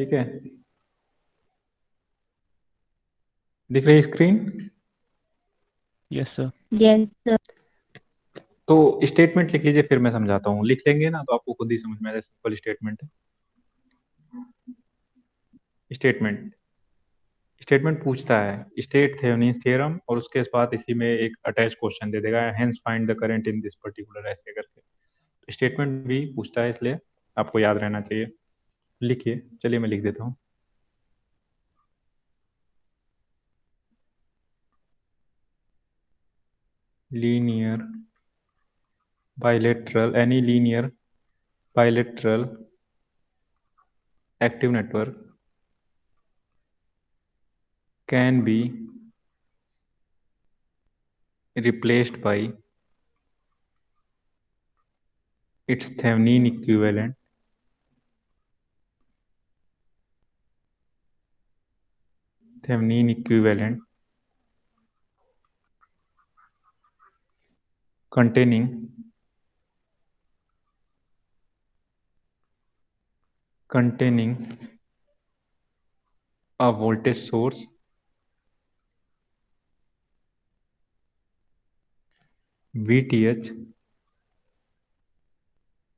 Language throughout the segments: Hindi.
ठीक है, दिख रही screen? Yes sir. Yes sir. तो स्टेटमेंट लिख लीजिए, फिर मैं समझाता हूँ। लिख लेंगे ना तो आपको खुद ही समझ में आ जाए। सिंपल स्टेटमेंट है। स्टेटमेंट स्टेटमेंट पूछता है स्टेट थेवेनिन्स थ्योरम, और उसके बाद इसी में एक अटैच क्वेश्चन दे देगा, hence find the current in this particular, ऐसे करके। स्टेटमेंट भी पूछता है, इसलिए आपको याद रहना चाहिए। लिखिए, चलिए मैं लिख देता हूँ। Linear bilateral, any linear bilateral active network can be replaced by its Thevenin equivalent containing a voltage source VTH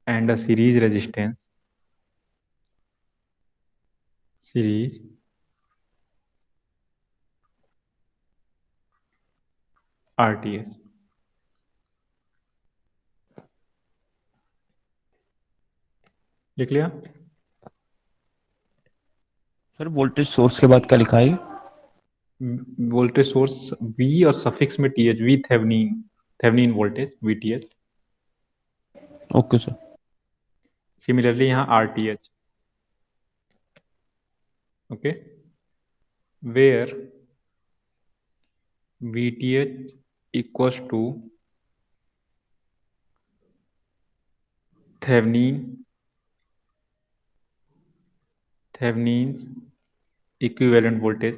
and a series resistance RTS। लिख लिया? सर वोल्टेज सोर्स के बाद क्या लिखा है? वोल्टेज सोर्स V और सफिक्स में TH, V Thevenin voltage VTH। Okay sir. Similarly यहाँ RTH। Okay, where VTH equals to Thevenin's equivalent voltage,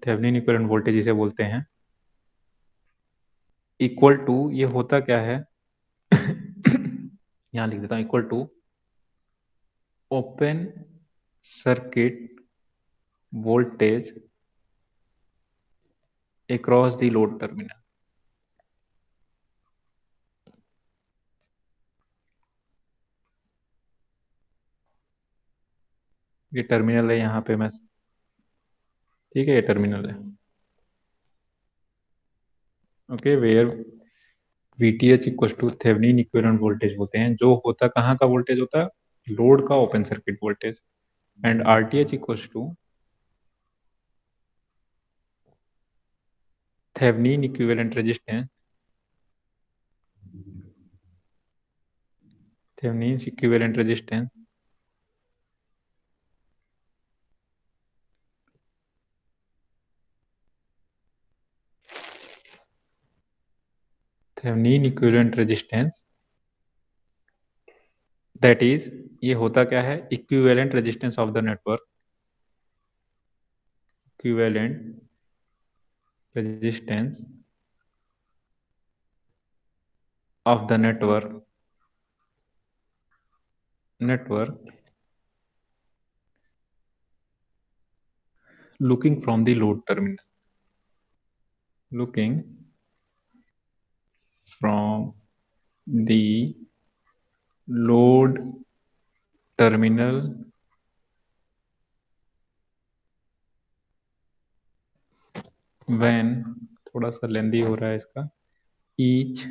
Thevenin equivalent voltage इसे बोलते हैं। इक्वल टू, ये होता क्या है यहां लिख देता हूं, equal to open circuit voltage across the load terminal. ये टर्मिनल है यहाँ पे मैं, ठीक है, ये टर्मिनल है। Okay, where VTH equal to Thevenin equivalent voltage बोलते हैं, जो होता कहाँ का वोल्टेज होता है? लोड का open circuit voltage. And RTH equal to Thevenin equivalent resistance, Thevenin equivalent resistance Thevenin equivalent resistance that is, ये होता क्या है? Equivalent resistance of the network, equivalent resistance of the network looking from the load terminal, looking from the load terminal when, थोड़ा सा लेंदी हो रहा है इसका, each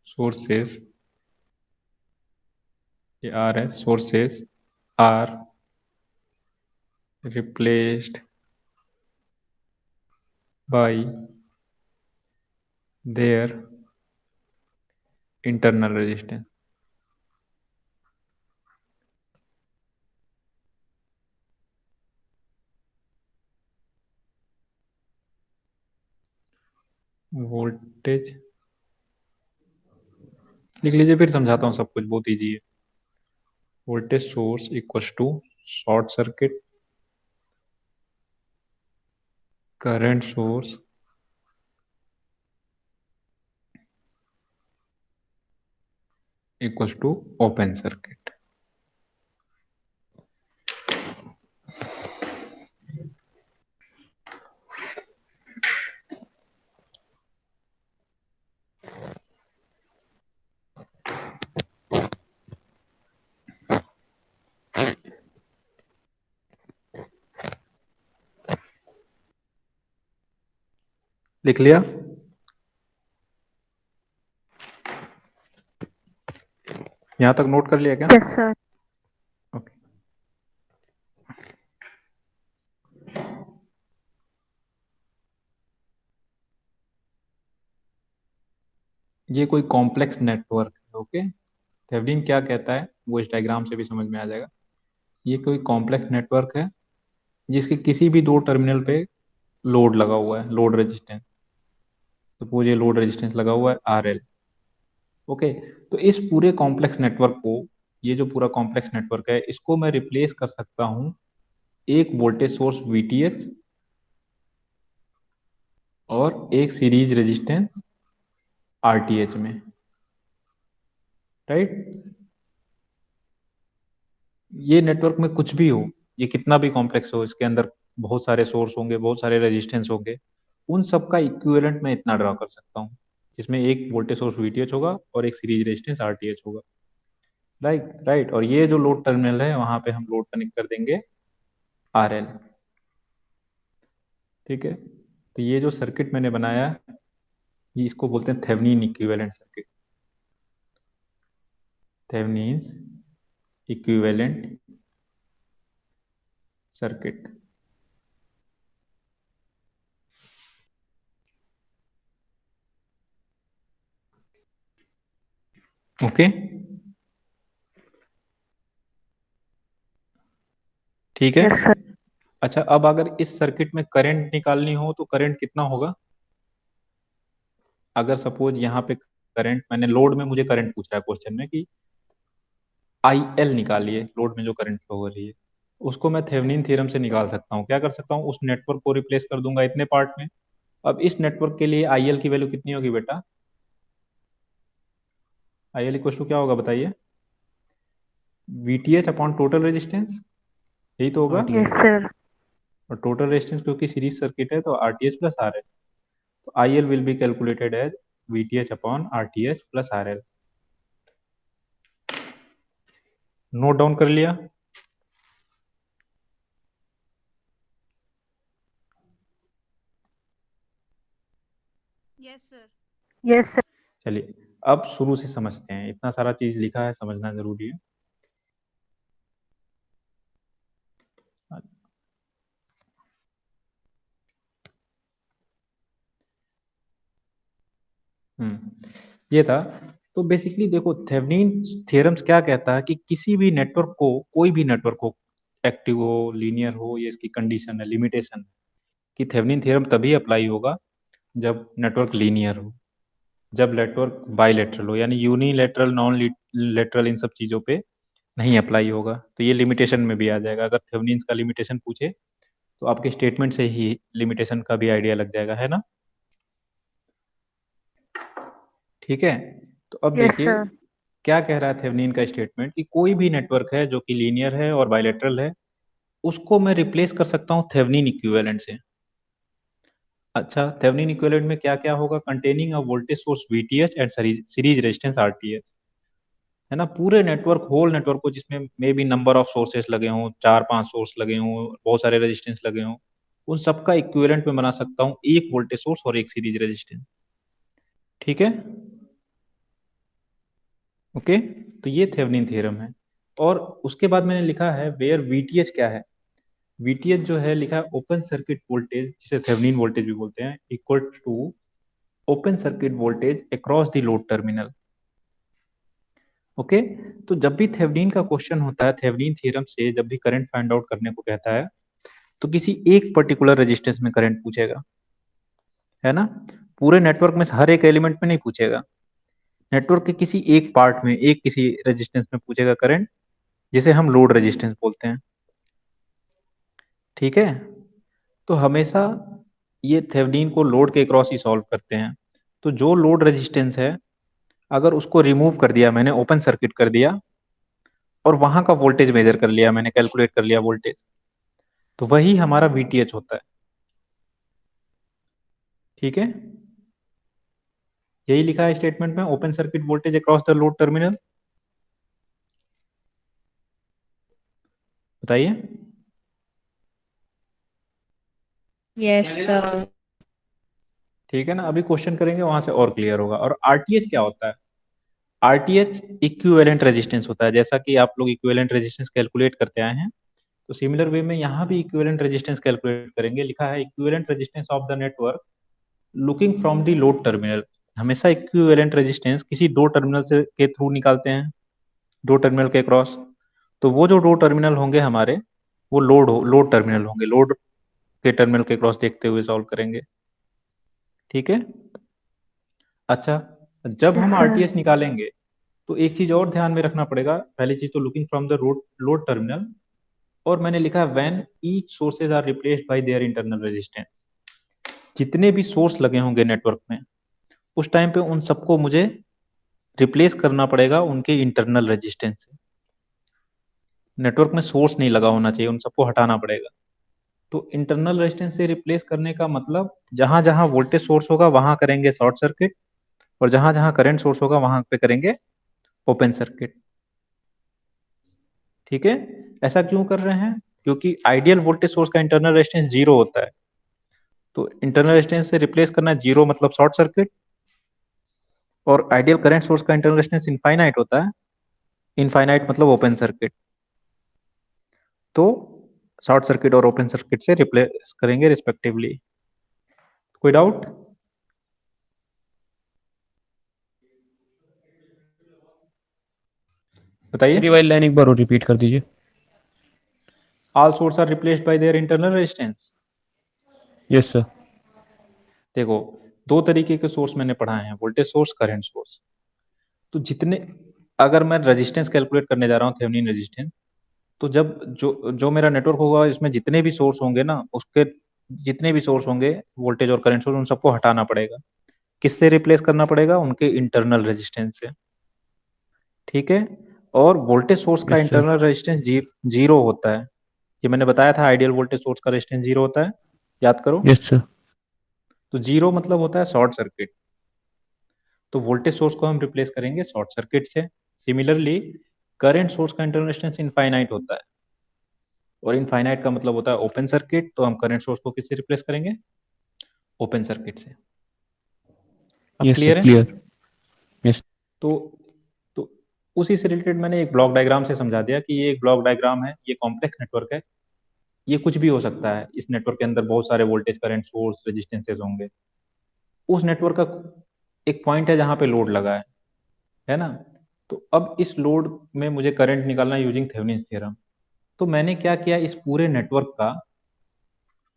sources, ये R है, sources are replaced by their internal resistance। Voltage लिख लीजिए, फिर समझाता हूँ, सब कुछ बहुत ईजी है। Voltage source equal to short circuit current source equal to open circuit. लिख लिया? यहां तक नोट कर लिया क्या? Yes sir. ओके। ये कोई कॉम्प्लेक्स नेटवर्क है। ओके, थेवेनिन क्या कहता है वो इस डायग्राम से भी समझ में आ जाएगा। ये कोई कॉम्प्लेक्स नेटवर्क है जिसके किसी भी दो टर्मिनल पे लोड लगा हुआ है, लोड रेजिस्टेंस। सपोज ये लोड रेजिस्टेंस लगा हुआ है RL। ओके, तो इस पूरे कॉम्प्लेक्स नेटवर्क को, ये जो पूरा कॉम्प्लेक्स नेटवर्क है, इसको मैं रिप्लेस कर सकता हूं एक वोल्टेज सोर्स VTH और एक सीरीज रेजिस्टेंस RTH में, राइट? ये नेटवर्क में कुछ भी हो, ये कितना भी कॉम्प्लेक्स हो, इसके अंदर बहुत सारे सोर्स होंगे, बहुत सारे रेजिस्टेंस होंगे, उन सब का इक्विवेलेंट मैं इतना ड्रा कर सकता हूँ, जिसमें एक वोल्टेज सोर्स VTH होगा और एक सीरीज रेजिस्टेंस RTH होगा। राइट राइट, और ये जो लोड टर्मिनल है वहां पे हम लोड कनेक्ट कर देंगे RL। ठीक है, तो ये जो सर्किट मैंने बनाया, ये इसको बोलते हैं Thevenin equivalent circuit. Thevenin's equivalent circuit. Okay, ठीक है। Yes sir. अच्छा, अब अगर इस सर्किट में करंट निकालनी हो तो करंट कितना होगा? अगर सपोज यहाँ पे करंट, मैंने लोड में मुझे करंट पूछ रहा है क्वेश्चन में कि IL निकालिए, लोड में जो करंट फ्लो हो रही है, उसको मैं थेवेनिन थ्योरम से निकाल सकता हूँ। क्या कर सकता हूँ, उस नेटवर्क को रिप्लेस कर दूंगा इतने पार्ट में। अब इस नेटवर्क के लिए IL की वैल्यू कितनी होगी बेटा? IL इक्वल टू क्या होगा बताइए? VTH अपॉन टोटल रेजिस्टेंस, यही तो होगा। Yes RTH। सर। और टोटल रेजिस्टेंस क्योंकि सीरीज सर्किट है तो RTH प्लस RL। तो IL will be calculated as VTH upon RTH plus RL। Note down कर लिया? Yes sir. Yes sir. चलिए, अब शुरू से समझते हैं, इतना सारा चीज लिखा है, समझना जरूरी है। ये था। तो बेसिकली देखो, थेवेनिन थ्योरम्स क्या कहता है कि किसी भी नेटवर्क को, कोई भी नेटवर्क हो, एक्टिव हो, लीनियर हो, ये इसकी कंडीशन है, लिमिटेशन, कि थेवेनिन थ्योरम तभी अप्लाई होगा जब नेटवर्क लीनियर हो, जब नेटवर्क बाइलेटरल हो, यानी यूनिलेटरल, नॉन लेटरल, इन सब चीजों पे नहीं अप्लाई होगा। तो ये लिमिटेशन में भी आ जाएगा। अगर थेवेनिन्स का लिमिटेशन पूछे तो आपके स्टेटमेंट से ही लिमिटेशन का भी आइडिया लग जाएगा, है ना? ठीक है, तो अब यस देखिए सर। क्या कह रहा है थेवेनिन का स्टेटमेंट, कि कोई भी नेटवर्क है जो कि लीनियर है और बाइलेटरल है, उसको मैं रिप्लेस कर सकता हूँ थेवेनिन इक्विवेलेंट से। अच्छा, थेवेनिन इक्विवेलेंट में क्या क्या होगा? Containing a voltage source VTH and series resistance RTH, है ना? पूरे नेटवर्क, होल नेटवर्क को, जिसमें may be number of sources लगे हों, 4-5 सोर्स लगे हों, बहुत सारे रेजिस्टेंस लगे हों, उन सबका इक्विवेलेंट में बना सकता हूँ एक वोल्टेज सोर्स और एक सीरीज रेजिस्टेंस। ठीक है, ओके। तो ये थेवेनिन थ्योरम है। और उसके बाद मैंने लिखा है वेयर VTH क्या है। VTH जो है लिखा है ओपन सर्किट वोल्टेज, जिसे थेवेनिन वोल्टेज भी बोलते हैं, equal to open circuit voltage across the load terminal. Okay, तो जब भी थेवेनिन का क्वेश्चन होता है, थेवेनिन थ्योरम से जब भी करंट फाइंड आउट करने को कहता है, तो किसी एक पर्टिकुलर रेजिस्टेंस में करंट पूछेगा, है ना? पूरे नेटवर्क में से हर एक एलिमेंट में नहीं पूछेगा, नेटवर्क के किसी एक पार्ट में, एक किसी रेजिस्टेंस में पूछेगा करंट, जिसे हम लोड रेजिस्टेंस बोलते हैं। ठीक है, तो हमेशा ये थेवेनिन को लोड के क्रॉस ही सॉल्व करते हैं। तो जो लोड रेजिस्टेंस है, अगर उसको रिमूव कर दिया मैंने, ओपन सर्किट कर दिया, और वहां का वोल्टेज मेजर कर लिया मैंने, कैलकुलेट कर लिया वोल्टेज, तो वही हमारा VTH होता है। ठीक है, यही लिखा है स्टेटमेंट में, open circuit voltage across the load terminal. बताइए। Yes sir. ठीक है ना, अभी क्वेश्चन करेंगे वहां से और क्लियर होगा। और आरटीएच क्या होता है? आरटीएच इक्विवेलेंट रेजिस्टेंस होता है। जैसा कि आप लोग इक्विवेलेंट रेजिस्टेंस कैलकुलेट करते आए हैं, तो सिमिलर वे में यहाँ भी इक्विवेलेंट रेजिस्टेंस कैलकुलेट करेंगे। लिखा है equivalent resistance of the network looking from the load terminal. हमेशा इक्विवेलेंट रेजिस्टेंस किसी दो टर्मिनल से के थ्रू निकालते हैं, दो टर्मिनल के क्रॉस। तो वो जो दो टर्मिनल होंगे हमारे, वो लोड टर्मिनल होंगे। लोड के टर्मिनल के क्रॉस देखते हुए सॉल्व करेंगे। ठीक है। अच्छा, जब हम यस सर। आरटीएस निकालेंगे तो एक चीज और ध्यान में रखना पड़ेगा। पहली चीज तो looking from the load terminal, और मैंने लिखा when each sources are replaced by their internal resistance. जितने भी सोर्स लगे होंगे नेटवर्क में, उस टाइम पे उन सबको मुझे रिप्लेस करना पड़ेगा उनके इंटरनल रेजिस्टेंस से। नेटवर्क में सोर्स नहीं लगा होना चाहिए, उन सबको हटाना पड़ेगा। तो इंटरनल रेजिस्टेंस से रिप्लेस करने का मतलब, जहां जहां वोल्टेज सोर्स होगा वहां करेंगे शॉर्ट सर्किट, और जहां जहां करंट सोर्स होगा वहां पे करेंगे ओपन सर्किट। ठीक है। ऐसा क्यों कर रहे हैं? क्योंकि आइडियल वोल्टेज सोर्स का इंटरनल रेजिस्टेंस जीरो होता है। तो इंटरनल रेजिस्टेंस से रिप्लेस करना, जीरो मतलब शॉर्ट सर्किट, और आइडियल करंट सोर्स का इंटरनल रेजिस्टेंस इनफाइनाइट होता है। इनफाइनाइट मतलब ओपन सर्किट। तो शॉर्ट सर्किट और ओपन सर्किट से रिप्लेस करेंगे रिस्पेक्टिवली। कोई डाउट? सर ये बताइए। वाली लाइन एक बार और रिपीट कर दीजिए। All source are replaced by their internal resistance. Yes sir. देखो, दो तरीके के सोर्स मैंने पढ़ाए हैं, वोल्टेज सोर्स, करंट सोर्स। तो जितने, अगर मैं रेजिस्टेंस कैलकुलेट करने जा रहा हूँ, थेवेनिन रेजिस्टेंस, तो जब जो जो मेरा नेटवर्क होगा, इसमें जितने भी सोर्स होंगे ना, उसके जितने भी सोर्स होंगे वोल्टेज और करंट सोर्स, उन सबको हटाना पड़ेगा। किससे रिप्लेस करना पड़ेगा? उनके इंटरनल रेजिस्टेंस से। ठीक है। और वोल्टेज सोर्स का yes sir. Internal resistance zero होता है। ये मैंने बताया था, आइडियल वोल्टेज सोर्स का रेजिस्टेंस जीरो होता है। याद करो। Yes sir. तो जीरो मतलब होता है शॉर्ट सर्किट। तो वोल्टेज सोर्स को हम रिप्लेस करेंगे शॉर्ट सर्किट से। सिमिलरली, करंट सोर्स का इंटरनल रेजिस्टेंस इनफाइनाइट होता है, और इनफाइनाइट का मतलब होता है ओपन सर्किट। तो हम करंट सोर्स को किससे रिप्लेस करेंगे? ओपन सर्किट से। अब यस सर क्लियर है? क्लियर। यस। तो तो उसी से रिलेटेड मैंने एक ब्लॉक डायग्राम से समझा दिया कि ये एक ब्लॉक डायग्राम है, ये कॉम्प्लेक्स नेटवर्क है। ये कुछ भी हो सकता है। इस नेटवर्क के अंदर बहुत सारे वोल्टेज, करंट सोर्स, रेजिस्टेंसेज होंगे। उस नेटवर्क का एक पॉइंट है जहां पे लोड लगा है ना? तो अब इस लोड में मुझे करंट निकालना यूजिंग थेवेनिन्स थ्योरम। तो मैंने क्या किया, इस पूरे नेटवर्क का,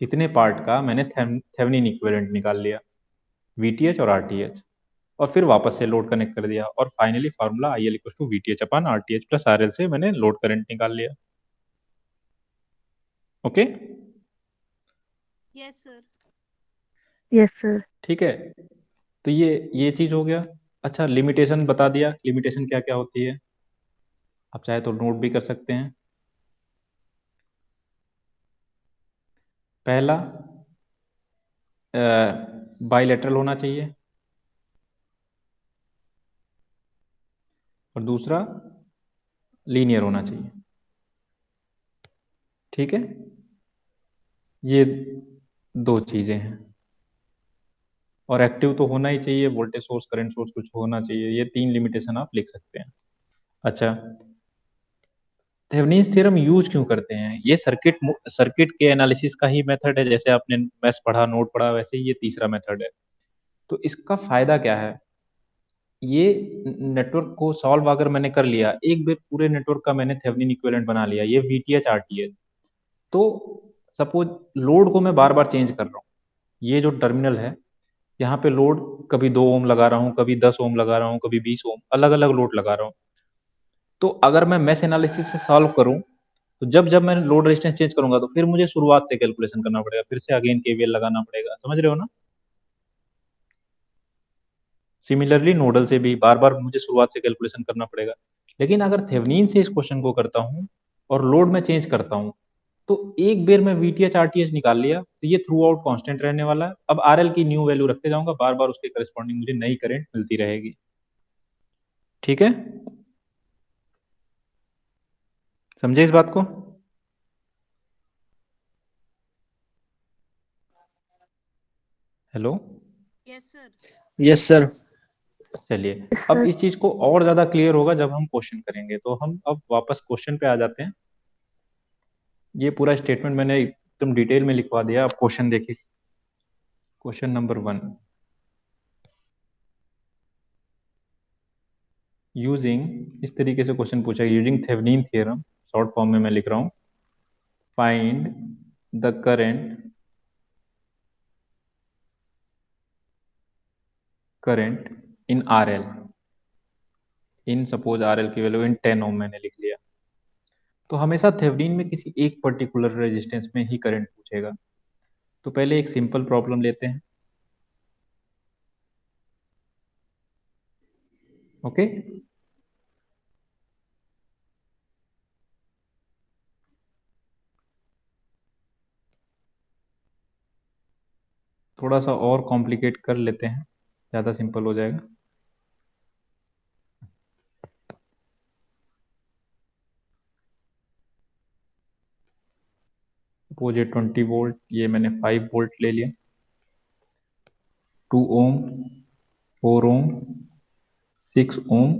इतने पार्ट का मैंने थेवेनिन इक्विवेलेंट निकाल लिया, वीटीएच और आरटीएच। और फिर वापस से लोड कनेक्ट कर दिया, और finally formula I L equal to V T H upon R T H plus R L से मैंने लोड करंट निकाल लिया। Okay. Yes sir. Yes sir. ठीक है। तो ये चीज हो गया। अच्छा, लिमिटेशन बता दिया, लिमिटेशन क्या क्या होती है। आप चाहे तो नोट भी कर सकते हैं। पहला, बाइलेटरल होना चाहिए, और दूसरा लीनियर होना चाहिए। ठीक है। ये दो चीजें हैं। और एक्टिव तो होना ही चाहिए, वोल्टेज सोर्स, करंट सोर्स कुछ होना चाहिए। ये तीन लिमिटेशन आप लिख सकते हैं। अच्छा, थेवेनिन्स थ्योरम यूज क्यों करते हैं? ये सर्किट सर्किट के एनालिसिस का ही मेथड है। जैसे आपने मैथ्स पढ़ा, नोट पढ़ा, वैसे ही ये तीसरा मेथड है। तो इसका फायदा क्या है? ये नेटवर्क को सॉल्व अगर मैंने कर लिया, एक बार पूरे नेटवर्क का मैंने थेवेनिन इक्विवेलेंट बना लिया, ये वीटीएच आरटीएच। तो सपोज लोड को मैं बार बार चेंज कर रहा हूँ। ये जो टर्मिनल है, यहाँ पे लोड कभी 2 ओम लगा रहा हूँ, कभी 10 ओम लगा रहा हूँ, कभी 20 ओम, अलग अलग लोड लगा रहा हूँ। तो अगर मैं मैश एनालिसिस से सॉल्व करूँ, तो जब जब मैं लोड रेजिस्टेंस चेंज करूंगा, तो फिर मुझे शुरुआत से कैलकुलेशन करना पड़ेगा, फिर से अगेन केवीएल लगाना पड़ेगा। समझ रहे हो ना? सिमिलरली नोडल से भी बार बार मुझे शुरुआत से कैलकुलेशन करना पड़ेगा। लेकिन अगर थेवेनिन से इस क्वेश्चन को करता हूँ और लोड में चेंज करता हूँ, तो एक बेर में वीटीएच आरटीएच निकाल लिया, तो ये थ्रू आउट कॉन्स्टेंट रहने वाला है। अब आरएल की न्यू वैल्यू रखते जाऊंगा, बार बार उसके करस्पॉन्डिंग मुझे नई करंट मिलती रहेगी। ठीक है। समझे इस बात को? Hello. Yes sir. Yes sir. चलिए, Yes, अब sir. इस चीज को और ज्यादा क्लियर होगा जब हम क्वेश्चन करेंगे। तो हम अब वापस क्वेश्चन पे आ जाते हैं। ये पूरा स्टेटमेंट मैंने एकदम डिटेल में लिखवा दिया, आप क्वेश्चन देखिए। क्वेश्चन नंबर 1, यूजिंग, इस तरीके से क्वेश्चन पूछा है, using Thevenin theorem, short form में मैं लिख रहा हूं, find the current in RL, in suppose RL की वैल्यू इन 10 ओम मैंने लिख लिया। तो हमेशा थेवेनिन में किसी एक पर्टिकुलर रेजिस्टेंस में ही करंट पूछेगा। तो पहले एक सिंपल प्रॉब्लम लेते हैं। ओके, थोड़ा सा और कॉम्प्लिकेट कर लेते हैं, ज़्यादा सिंपल हो जाएगा। सपोज ये 20 वोल्ट, ये मैंने 5 वोल्ट ले लिया, 2 ओम, 4 ओम, 6 ओम,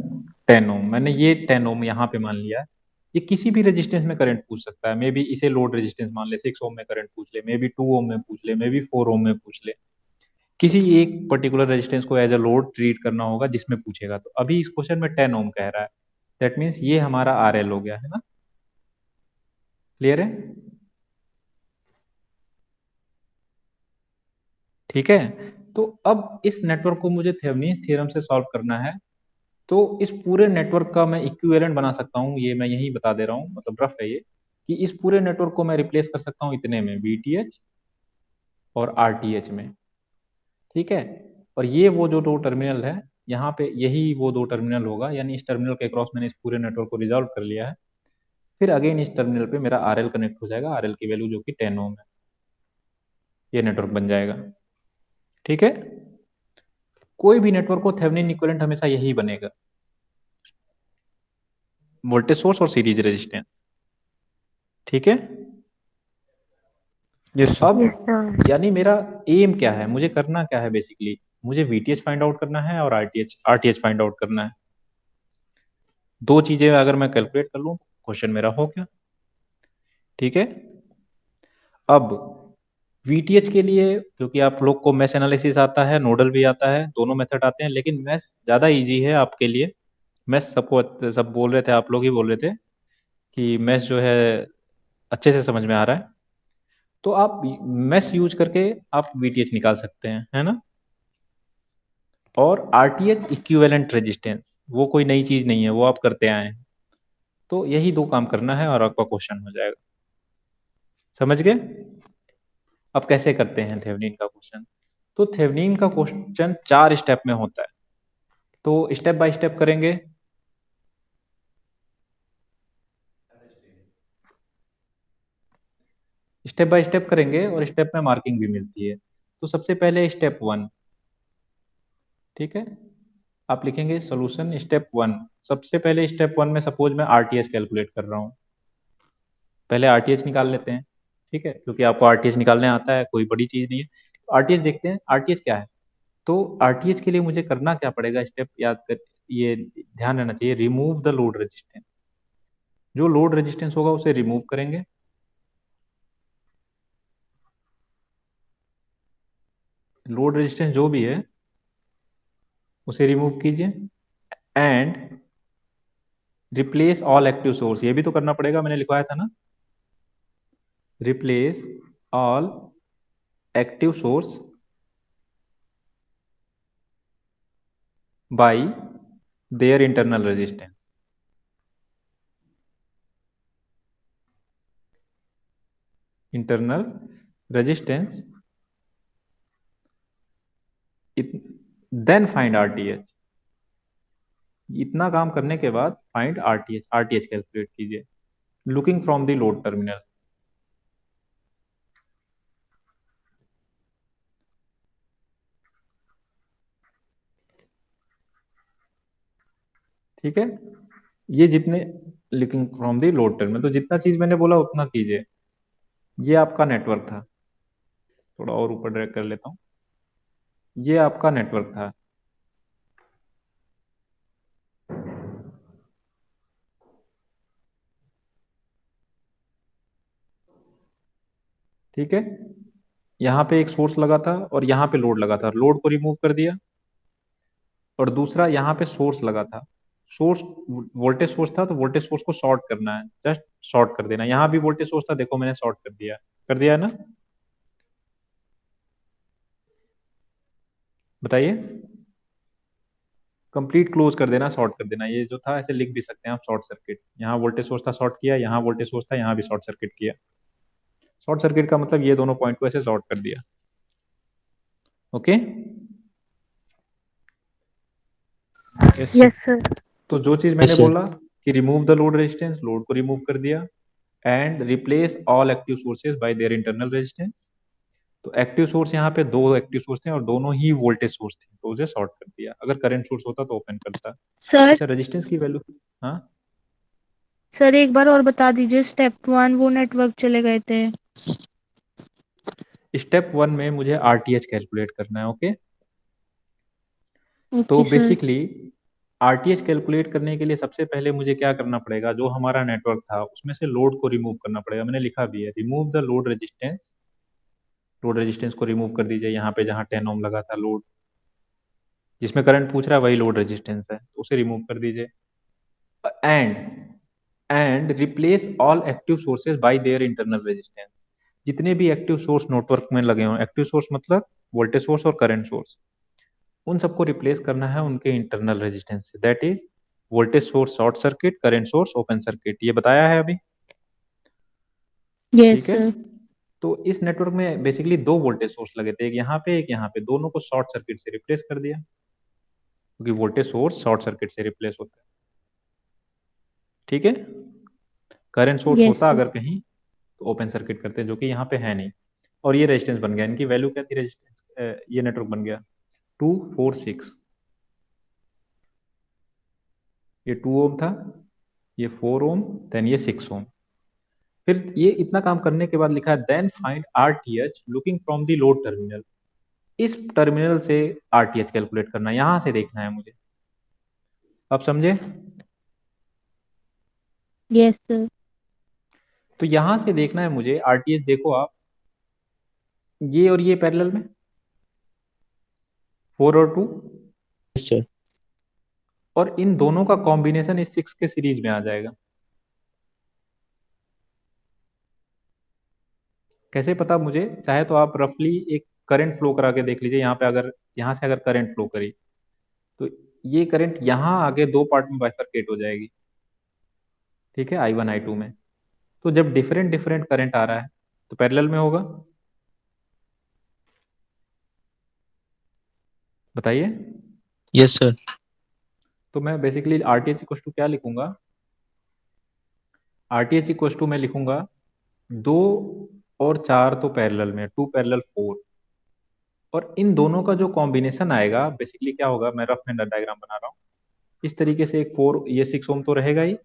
10 ओम, मैंने ये 10 ओम यहाँ पे मान लिया है। ये किसी भी रेजिस्टेंस में करंट पूछ सकता है। मे बी इसे लोड रेजिस्टेंस मान ले, 6 ओम में करंट पूछ ले, मे बी 2 ओम में पूछ ले, मे बी 4 ओम में पूछ ले। किसी एक पर्टिकुलर रेजिस्टेंस को एज अ लोड ट्रीट करना होगा जिसमें पूछेगा। तो अभी इस क्वेश्चन में 10 ओम कह रहा है, दैट मीन्स ये हमारा आर एल हो गया है ना। क्लियर है? ठीक है। तो अब इस नेटवर्क को मुझे थेवेनिन थ्योरम से सॉल्व करना है। तो इस पूरे नेटवर्क का मैं इक्विवेलेंट बना सकता हूँ, ये मैं यही बता दे रहा हूँ, मतलब रफ है ये, कि इस पूरे नेटवर्क को मैं रिप्लेस कर सकता हूँ इतने में, वीटीएच और आरटीएच में। ठीक है। और ये वो जो दो टर्मिनल है, यहाँ पे यही वो दो टर्मिनल होगा, यानी इस टर्मिनल के क्रॉस मैंने इस पूरे नेटवर्क को रिजॉल्व कर लिया है। फिर अगेन इस टर्मिनल पे मेरा आरएल कनेक्ट हो जाएगा, आरएल की वैल्यू जो कि 10 ओम है। ये नेटवर्क बन जाएगा। ठीक है। कोई भी नेटवर्क को थेवेनिन इक्विवेलेंट हमेशा यही बनेगा, वोल्टेज सोर्स और सीरीज रेजिस्टेंस। ठीक है। Yes sir. अब Yes, sir. यानी मेरा एम क्या है, मुझे करना क्या है बेसिकली, मुझे वीटीएच फाइंड आउट करना है और आरटीएच आरटीएच फाइंड आउट करना है। दो चीजें अगर मैं कैलकुलेट कर लूं, क्वेश्चन मेरा हो गया। ठीक है। अब वीटीएच के लिए, क्योंकि आप लोग को मैश एनालिसिस आता है, नोडल भी आता है, दोनों मेथड आते हैं, लेकिन मैश ज्यादा इजी है आपके लिए। मैश सबको सब बोल रहे थे, आप लोग ही बोल रहे थे कि मैश जो है अच्छे से समझ में आ रहा है। तो आप मैश यूज करके आप वीटीएच निकाल सकते हैं, है ना। और आरटीएच इक्विवेलेंट रेजिस्टेंस वो कोई नई चीज नहीं है, वो आप करते आए हैं। तो यही दो काम करना है और आपका क्वेश्चन हो जाएगा। समझ गए? अब कैसे करते हैं थेवेनिन का क्वेश्चन? तो थेवेनिन का क्वेश्चन 4 स्टेप में होता है। तो स्टेप बाय स्टेप करेंगे। स्टेप बाय स्टेप करेंगे और स्टेप में मार्किंग भी मिलती है। तो सबसे पहले स्टेप 1। ठीक है। आप लिखेंगे सोल्यूशन स्टेप 1। सबसे पहले स्टेप 1 में सपोज मैं आरटीएच कैलकुलेट कर रहा हूँ, पहले आरटीएच निकाल लेते हैं। ठीक है, क्योंकि आपको आरटीएच निकालने आता है, कोई बड़ी चीज नहीं है। आरटीएच देखते हैं, आरटीएच क्या है। तो आरटीएच के लिए मुझे करना क्या पड़ेगा, स्टेप याद कर, ये ध्यान रहना चाहिए, रिमूव द लोड रेजिस्टेंस। जो लोड रेजिस्टेंस होगा उसे रिमूव करेंगे। लोड रेजिस्टेंस जो भी है उसे रिमूव कीजिए and replace all active source. ये भी तो करना पड़ेगा, मैंने लिखवाया था ना, replace all active source by their internal resistance. Internal resistance, then find RTH. इतना काम करने के बाद फाइंड आरटीएच, आरटीएच कैलकुलेट कीजिए looking from the load terminal. ठीक है। ये जितने looking from the load terminal, तो जितना चीज मैंने बोला उतना कीजिए। ये आपका नेटवर्क था, थोड़ा और ऊपर ड्रैग कर लेता हूँ। ये आपका नेटवर्क था। ठीक है, यहाँ पे एक सोर्स लगा था और यहाँ पे लोड लगा था, लोड को रिमूव कर दिया। और दूसरा यहाँ पे सोर्स लगा था, सोर्स वोल्टेज सोर्स था, तो वोल्टेज सोर्स को शॉर्ट करना है, जस्ट शॉर्ट कर देना। यहाँ भी वोल्टेज सोर्स था, देखो मैंने शॉर्ट कर दिया है ना। बताइए, कंप्लीट क्लोज कर देना, शॉर्ट कर देना। ये जो था ऐसे लिख भी सकते हैं आप, शॉर्ट सर्किट। यहाँ वोल्टेज सोर्स था, शॉर्ट किया, यहाँ वोल्टेज सोर्स था, यहाँ भी शॉर्ट सर्किट किया। शॉर्ट सर्किट का मतलब ये दोनों पॉइंट को ऐसे शॉर्ट कर दिया। Okay, yes Yes, sir. तो जो चीज मैंने यस सर। बोला कि remove the load resistance, load को रिमूव कर दिया, and replace all active sources bye their internal resistance. तो एक्टिव सोर्स यहाँ पे दो एक्टिव सोर्स थे और दोनों ही वोल्टेज सोर्स थे, तो उसे शॉर्ट कर दिया। अगर करंट सोर्स होता तो ओपन करता। सर अच्छा, रेजिस्टेंस की वैल्यू, हाँ, सर एक बार और बता दीजिए, स्टेप 1 वो नेटवर्क चले गए थे। स्टेप 1 में मुझे आरटीएच कैलकुलेट करना है। ओके, तो okay sir. Basically RTH calculate करने के लिए सबसे पहले मुझे क्या करना पड़ेगा, जो हमारा नेटवर्क था उसमें से लोड को रिमूव करना पड़ेगा। मैंने लिखा भी है, remove the load resistance. Load resistance को रिमूव कर दीजिए। यहाँ पे जहाँ 10 ओम लगा था लोड, जिसमें करंट पूछ रहा है वही लोड रेजिस्टेंस है, तो उसे रिमूव कर दीजिए। And replace all active sources bye their internal resistance. जितने भी एक्टिव सोर्स नेटवर्क में लगे हों, एक्टिव सोर्स मतलब वोल्टेज सोर्स और करंट सोर्स, उन सबको रिप्लेस करना है उनके इंटरनल रेजिस्टेंस से। That is voltage source short circuit, current source open circuit. ये बताया है अभी। यस ठीक है, सर। तो इस नेटवर्क में बेसिकली दो वोल्टेज सोर्स लगे थे, एक यहाँ पे एक यहाँ पे, दोनों को शॉर्ट सर्किट से रिप्लेस कर दिया, क्योंकि वोल्टेज सोर्स शॉर्ट सर्किट से रिप्लेस होता है। ठीक है, करंट सोर्स यस होता सर। अगर कहीं तो ओपन सर्किट करते हैं, जो कि यहाँ पे है नहीं। और ये रेजिस्टेंस बन गया, इनकी वैल्यू क्या थी रेजिस्टेंस, ये नेटवर्क बन गया 246। ये 2 ओम था, ये 4 ओम, देन ये 6 ओम। फिर ये इतना काम करने के बाद लिखा है then find RTH looking from the load terminal. इस टर्मिनल से आरटीएच कैलकुलेट करना है, यहां से देखना है मुझे। आप समझे? Yes sir. तो यहां से देखना है मुझे आरटीएच। देखो आप, ये और ये पैरेलल में, 4 और 2, यस सर। और इन दोनों का कॉम्बिनेशन इस 6 के सीरीज में आ जाएगा। कैसे पता मुझे? चाहे तो आप रफली एक करंट फ्लो करा के देख लीजिए। यहाँ पे अगर, यहाँ से अगर करंट फ्लो करी, तो ये करंट यहाँ आगे दो पार्ट में बाइफरकेट हो जाएगी। ठीक है, I1 I2 में। तो जब डिफरेंट डिफरेंट करंट आ रहा है तो पैरेलल में होगा। बताइए। Yes sir. तो मैं बेसिकली आरटीएच इक्वल टू क्या लिखूंगा? आरटीएच इक्वल टू मैं लिखूंगा 2 और 4 तो पैरेलल में, 2 पैरेलल 4, और इन दोनों का जो कॉम्बिनेशन आएगा बेसिकली क्या होगा, मैं रफ में डायग्राम बना रहा हूँ इस तरीके से। एक 4, ये 6 ओम तो रहेगा ही,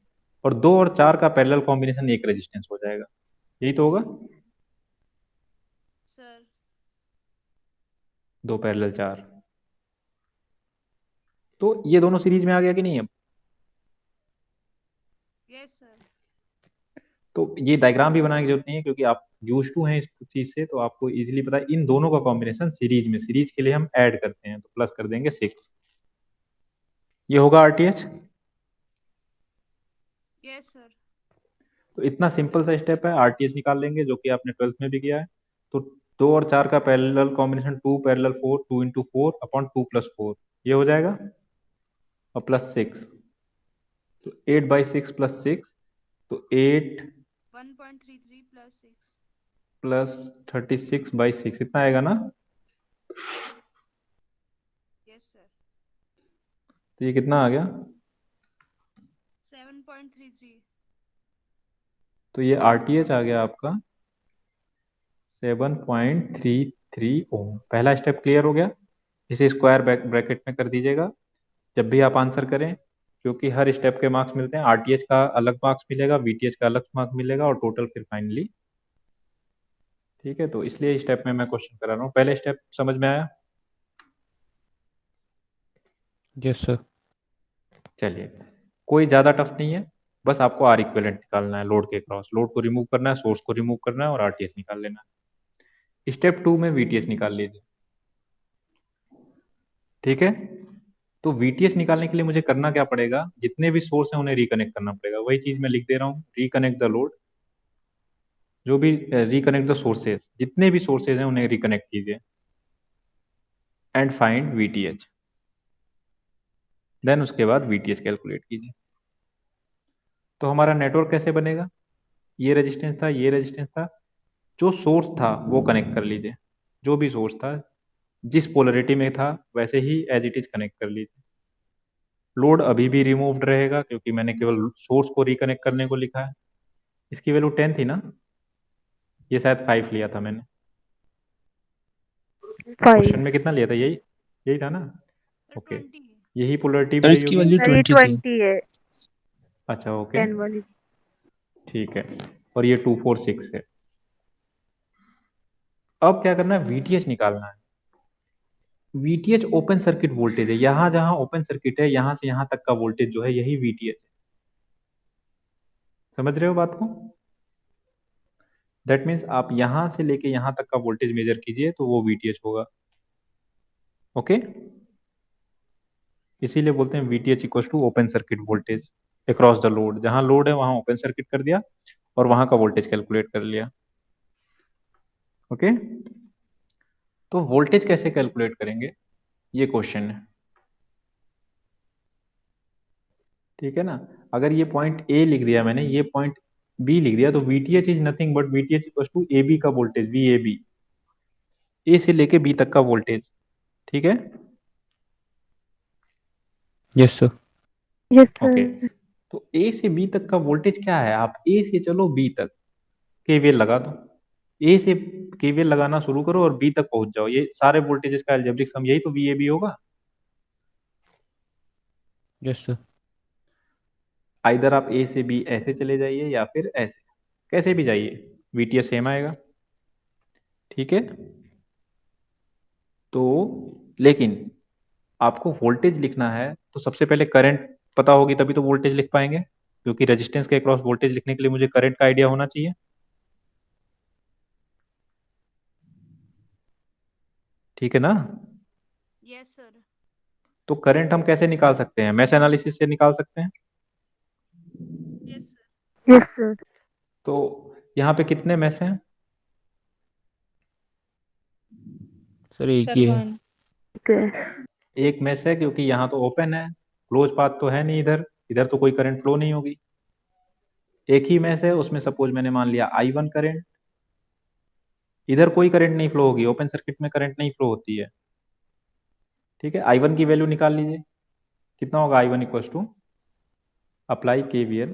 और 2 और 4 का पैरेलल कॉम्बिनेशन एक रेजिस्टेंस हो जाएगा। यही तो होगा, सर। 2 पैरेलल 4। तो ये दोनों सीरीज में आ गया कि नहीं अब? Yes sir. तो ये डायग्राम भी बनाने की जरूरत नहीं है, क्योंकि आप यूज टू हैं इस चीज से, तो आपको इजीली पता है। इन दोनों का कॉम्बिनेशन सीरीज में, सीरीज के लिए हम ऐड करते हैं, तो प्लस कर देंगे 6। ये होगा आरटीएच। Yes sir. तो इतना सिंपल सा स्टेप है, आरटीएच निकाल लेंगे, जो कि आपने 12th में भी किया है। तो 2 और 4 का parallel combination 2 parallel 4, 2 into 4 upon 2 + 4, ये हो जाएगा, और प्लस यस सर। 6। तो 8/6 + 6, तो 8 1.33 + 6। प्लस 36/6, इतना आएगा ना। Yes sir. तो ये कितना आ गया? 7.33। तो ये आरटीएच आ गया आपका 7.33 ओम। पहला स्टेप क्लियर हो गया। इसे स्क्वायर ब्रैकेट में कर दीजिएगा जब भी आप आंसर करें, क्योंकि हर स्टेप के मार्क्स मिलते हैं। आरटीएच का अलग मार्क्स मिलेगा, वीटीएच का अलग मार्क्स मिलेगा, और टोटल फिर फाइनली। ठीक है, तो इसलिए स्टेप में मैं क्वेश्चन करा रहा हूँ। पहले स्टेप समझ में आया? Yes, sir. चलिए, कोई ज्यादा टफ नहीं है, बस आपको आर इक्विवेलेंट निकालना है लोड के क्रॉस, लोड को रिमूव करना है, सोर्स को रिमूव करना है और आरटीएच निकाल लेना है। स्टेप 2 में वीटीएच निकाल लीजिए। ठीक है, तो वीटीएच निकालने के लिए मुझे करना क्या पड़ेगा, जितने भी सोर्स हैं उन्हें रिकनेक्ट करना पड़ेगा। वही चीज मैं लिख दे रहा हूँ, रिकनेक्ट द लोड, जो भी रिकनेक्ट द सोर्सेस, जितने भी सोर्सेज हैं उन्हें रिकनेक्ट कीजिए एंड फाइंड वीटीएच। देन उसके बाद वीटीएच कैलकुलेट कीजिए। तो हमारा नेटवर्क कैसे बनेगा, ये रेजिस्टेंस था, ये रेजिस्टेंस था, जो सोर्स था वो कनेक्ट कर लीजिए, जो भी सोर्स था जिस पोलरिटी में था वैसे ही एज इट इज कनेक्ट कर लीजिए। लोड अभी भी रिमूव्ड रहेगा क्योंकि मैंने केवल सोर्स को रिकनेक्ट करने को लिखा है। इसकी वैल्यू 10 थी ना, ये शायद 5 लिया था मैंने, क्वेश्चन 5। में कितना लिया था, यही यही था ना। सर ओके, 20 यही पोलरिटी सर भी आई इसकी होगी। वैल्यू सर ये 20 थी। 20 है, अच्छा ओके 10 वाली। ठीक है, और ये 246 है। अब क्या करना है, वीटीएच निकालना है। वीटीएच ओपन सर्किट वोल्टेज है, यहां जहां ओपन सर्किट है यहां से यहां तक का वोल्टेज जो है यही वीटीएच है। समझ रहे हो बात को? दैट मीन्स आप यहां से लेके यहां तक का वोल्टेज मेजर कीजिए तो वो वीटीएच होगा। ओके, इसीलिए बोलते हैं VTH equal to open circuit voltage across the load. जहां लोड है वहां ओपन सर्किट कर दिया और वहां का वोल्टेज कैलकुलेट कर लिया। ओके, तो वोल्टेज कैसे कैलकुलेट करेंगे, ये क्वेश्चन है। ठीक है ना, अगर ये पॉइंट ए लिख दिया मैंने, ये पॉइंट बी लिख दिया, तो VTH is nothing but VTH equal to A B का voltage, V A B, A से लेके बी तक का वोल्टेज। ठीक है, Yes, sir. Yes okay, sir. तो ए से बी तक का वोल्टेज क्या है, आप ए से चलो बी तक केवीएल लगा दो, ए से केवीएल लगाना शुरू करो और बी तक पहुंच जाओ, ये सारे वोल्टेजेस का अलजेब्रिक सम, यही तो वी ए बी होगा। Yes, sir. आइदर आप ए से बी ऐसे चले जाइए या फिर ऐसे, कैसे भी जाइए वीटीएस सेम आएगा। ठीक है, तो लेकिन आपको वोल्टेज लिखना है तो सबसे पहले करंट पता होगी तभी तो वोल्टेज लिख पाएंगे, क्योंकि रेजिस्टेंस के अक्रॉस वोल्टेज लिखने के लिए मुझे करंट का आइडिया होना चाहिए। ठीक है ना, यस सर। तो करंट हम कैसे निकाल सकते हैं, मैश एनालिसिस से निकाल सकते हैं। Yes sir. Yes sir. तो यहाँ पे कितने मैश हैं, सर एक ही है। ठीक है। एक मैश है क्योंकि यहाँ तो ओपन है, क्लोज पाथ तो है नहीं, इधर इधर तो कोई करंट फ्लो नहीं होगी। एक ही मैश है, उसमें सपोज मैंने मान लिया I1 करंट, इधर कोई करंट नहीं फ्लो होगी, ओपन सर्किट में करंट नहीं फ्लो होती है। ठीक है, I1 की वैल्यू निकाल लीजिए, कितना होगा I1 equal to, apply KVL,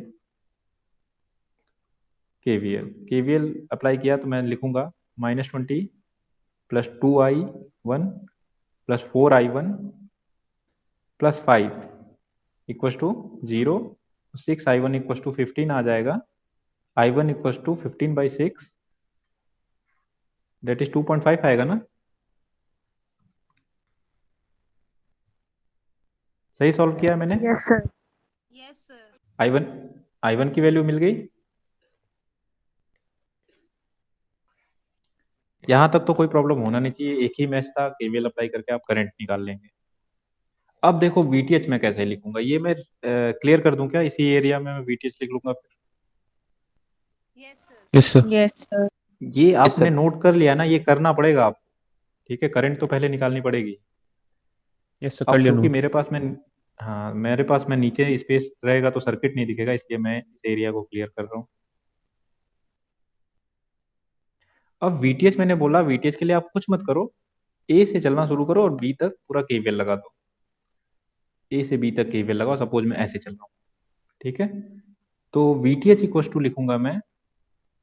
KVL KVL apply किया तो मैं लिखूंगा -20 plus 2I1 plus 4I1 plus 5 equal to 0, 6I1 equal to 15 आ जाएगा। I1 equal to 15/6 that is 2.5 आएगा ना, सही सॉल्व किया है मैंने। Yes sir. Yes sir. I1 I1 की वैल्यू मिल गई। यहां तक तो कोई प्रॉब्लम होना नहीं चाहिए, एक ही मैच था, केवीएल अप्लाई करके आप करंट निकाल लेंगे। अब देखो वीटीएच में कैसे लिखूंगा, ये मैं क्लियर कर दूं क्या, इसी एरिया में मैं वीटीएच लिख लूंगा फिर। Yes sir. Yes, sir. Yes sir. ये Yes, आपने sir. नोट कर लिया ना, ये करना पड़ेगा आपको। ठीक है, करंट तो पहले निकालनी पड़ेगी। Yes, sir. कर अब लिया क्योंकि नोट। मेरे पास में, हाँ मेरे पास में नीचे स्पेस रहेगा तो सर्किट नहीं दिखेगा, इसलिए मैं इस एरिया को क्लियर कर रहा हूँ। अब वीटीएच मैंने बोला, वीटीएच के लिए आप कुछ मत करो, ए से चलना शुरू करो और बी तक पूरा केवीएल लगा दो। ए से बी तक केवीएल लगाओ, सपोज मैं ऐसे चल रहा हूँ। ठीक है, तो वीटीएच इक्वल टू लिखूंगा मैं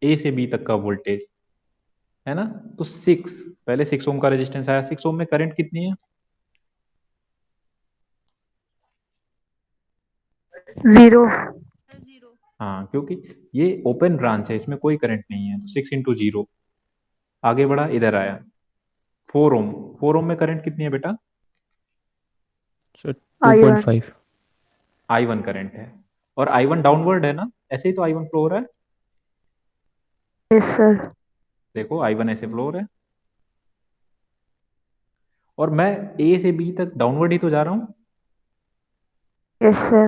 ए से बी तक का वोल्टेज, है ना। तो 6, पहले 6 ओम का रेजिस्टेंस आया, 6 ओम में करंट कितनी है, 0। सर 0। हाँ क्योंकि ये ओपन ब्रांच है, इसमें कोई करंट नहीं है, तो 6 इंटू 0, आगे बढ़ा इधर आया 4 ओम, 4 ओम में करंट कितनी है बेटा, सर 2.5. I1 करंट है और I1 डाउनवर्ड है ना, ऐसे ही तो I1 फ्लो हो रहा है। Yes sir. देखो I1 ऐसे फ्लो हो रहा है और मैं A से B तक डाउनवर्ड ही तो जा रहा हूं, यस सर।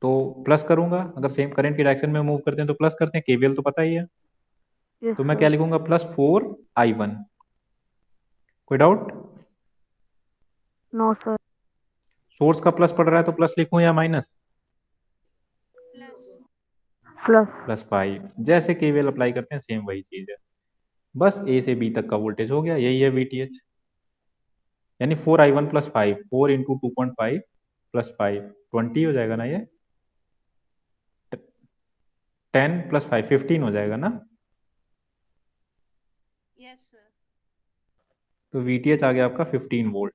तो प्लस करूंगा। अगर सेम करंट की डायरेक्शन में मूव करते हैं तो प्लस करते हैं, केवीएल तो पता ही है। यस तो मैं क्या लिखूंगा, +4I1। कोई डाउट? No sir. सोर्स का प्लस पड़ रहा है तो प्लस लिखूं या माइनस? प्लस। प्लस। +5। जैसे केवीएल अप्लाई करते हैं सेम वही चीज है, बस A से B तक का वोल्टेज हो गया, यही है VTH। यानी 4I1 + 5, 4 × 2.5 + 5, 20 हो जाएगा ना, ये 10 + 5 15 हो जाएगा ना। Yes sir. तो VTH आ गया आपका 15 वोल्ट।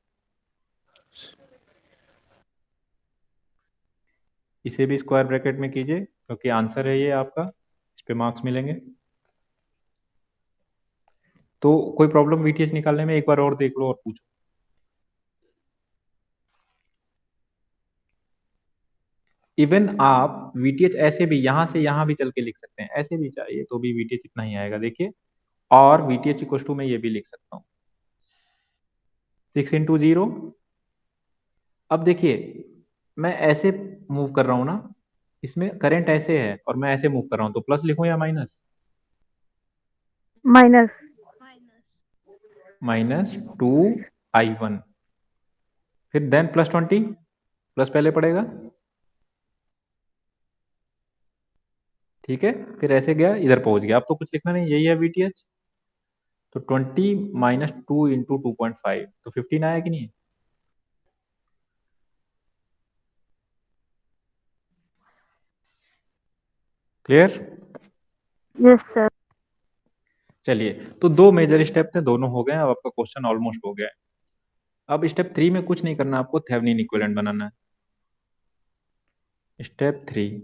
इसे भी स्क्वायर ब्रैकेट में कीजिए क्योंकि आंसर है ये आपका, इस पे मार्क्स मिलेंगे। तो कोई प्रॉब्लम VTH निकालने में? एक बार और देख लो और पूछो। इवन आप VTH ऐसे भी यहां से यहां भी चल के लिख सकते हैं, ऐसे भी चाहिए तो भी VTH इतना ही आएगा, देखिए। और VTH इक्वल टू मैं ये भी लिख सकता हूँ 6 × 0। अब देखिए मैं ऐसे मूव कर रहा हूं ना, इसमें करंट ऐसे है और मैं ऐसे मूव कर रहा हूं, तो प्लस लिखूं या माइनस? माइनस। माइनस। -2I1, फिर देन +20, प्लस पहले पड़ेगा, ठीक है। फिर ऐसे गया, इधर पहुंच गया। अब तो कुछ लिखना नहीं, यही है VTH। तो 20 - 2 × 2.5 तो 15 आया कि नहीं? क्लियर? Yes sir. चलिए, तो दो मेजर स्टेप थे, दोनों हो गए। अब आपका क्वेश्चन ऑलमोस्ट हो गया है। अब स्टेप 3 में कुछ नहीं करना, आपको थेवेनिन इक्विवेलेंट बनाना है। Step 3,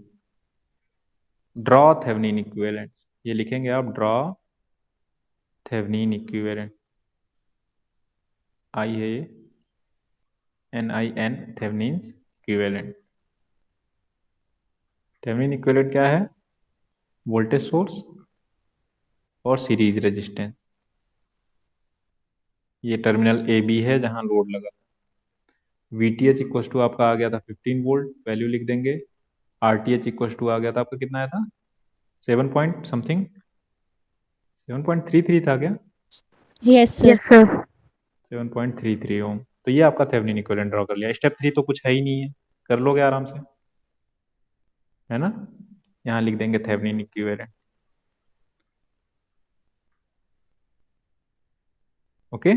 draw Thevenin equivalent. ये लिखेंगे आप, ड्रॉ थेवेनिन इक्विवेलेंट। आई है ये, NIN, Thevenin's equivalent. Thevenin equivalent क्या है? वोल्टेज सोर्स और सीरीज रेजिस्टेंस। ये टर्मिनल AB है जहां लोड लगा था। VTH इक्वल टू आपका आ गया था 15 वोल्ट, वैल्यू लिख देंगे। RTH इक्वल टू आ गया था आपका, कितना आया था? 7 पॉइंट समथिंग, 7.33 था क्या? Yes sir. Yes sir. 7.33 ओम। तो ये आपका थेवेनिन इक्विवेलेंट ड्रॉ कर लिया। स्टेप 3 तो कुछ है ही नहीं है, कर लोगे आराम से, है ना। यहाँ लिख देंगे थेवेनिन इक्विवेलेंट। ओके।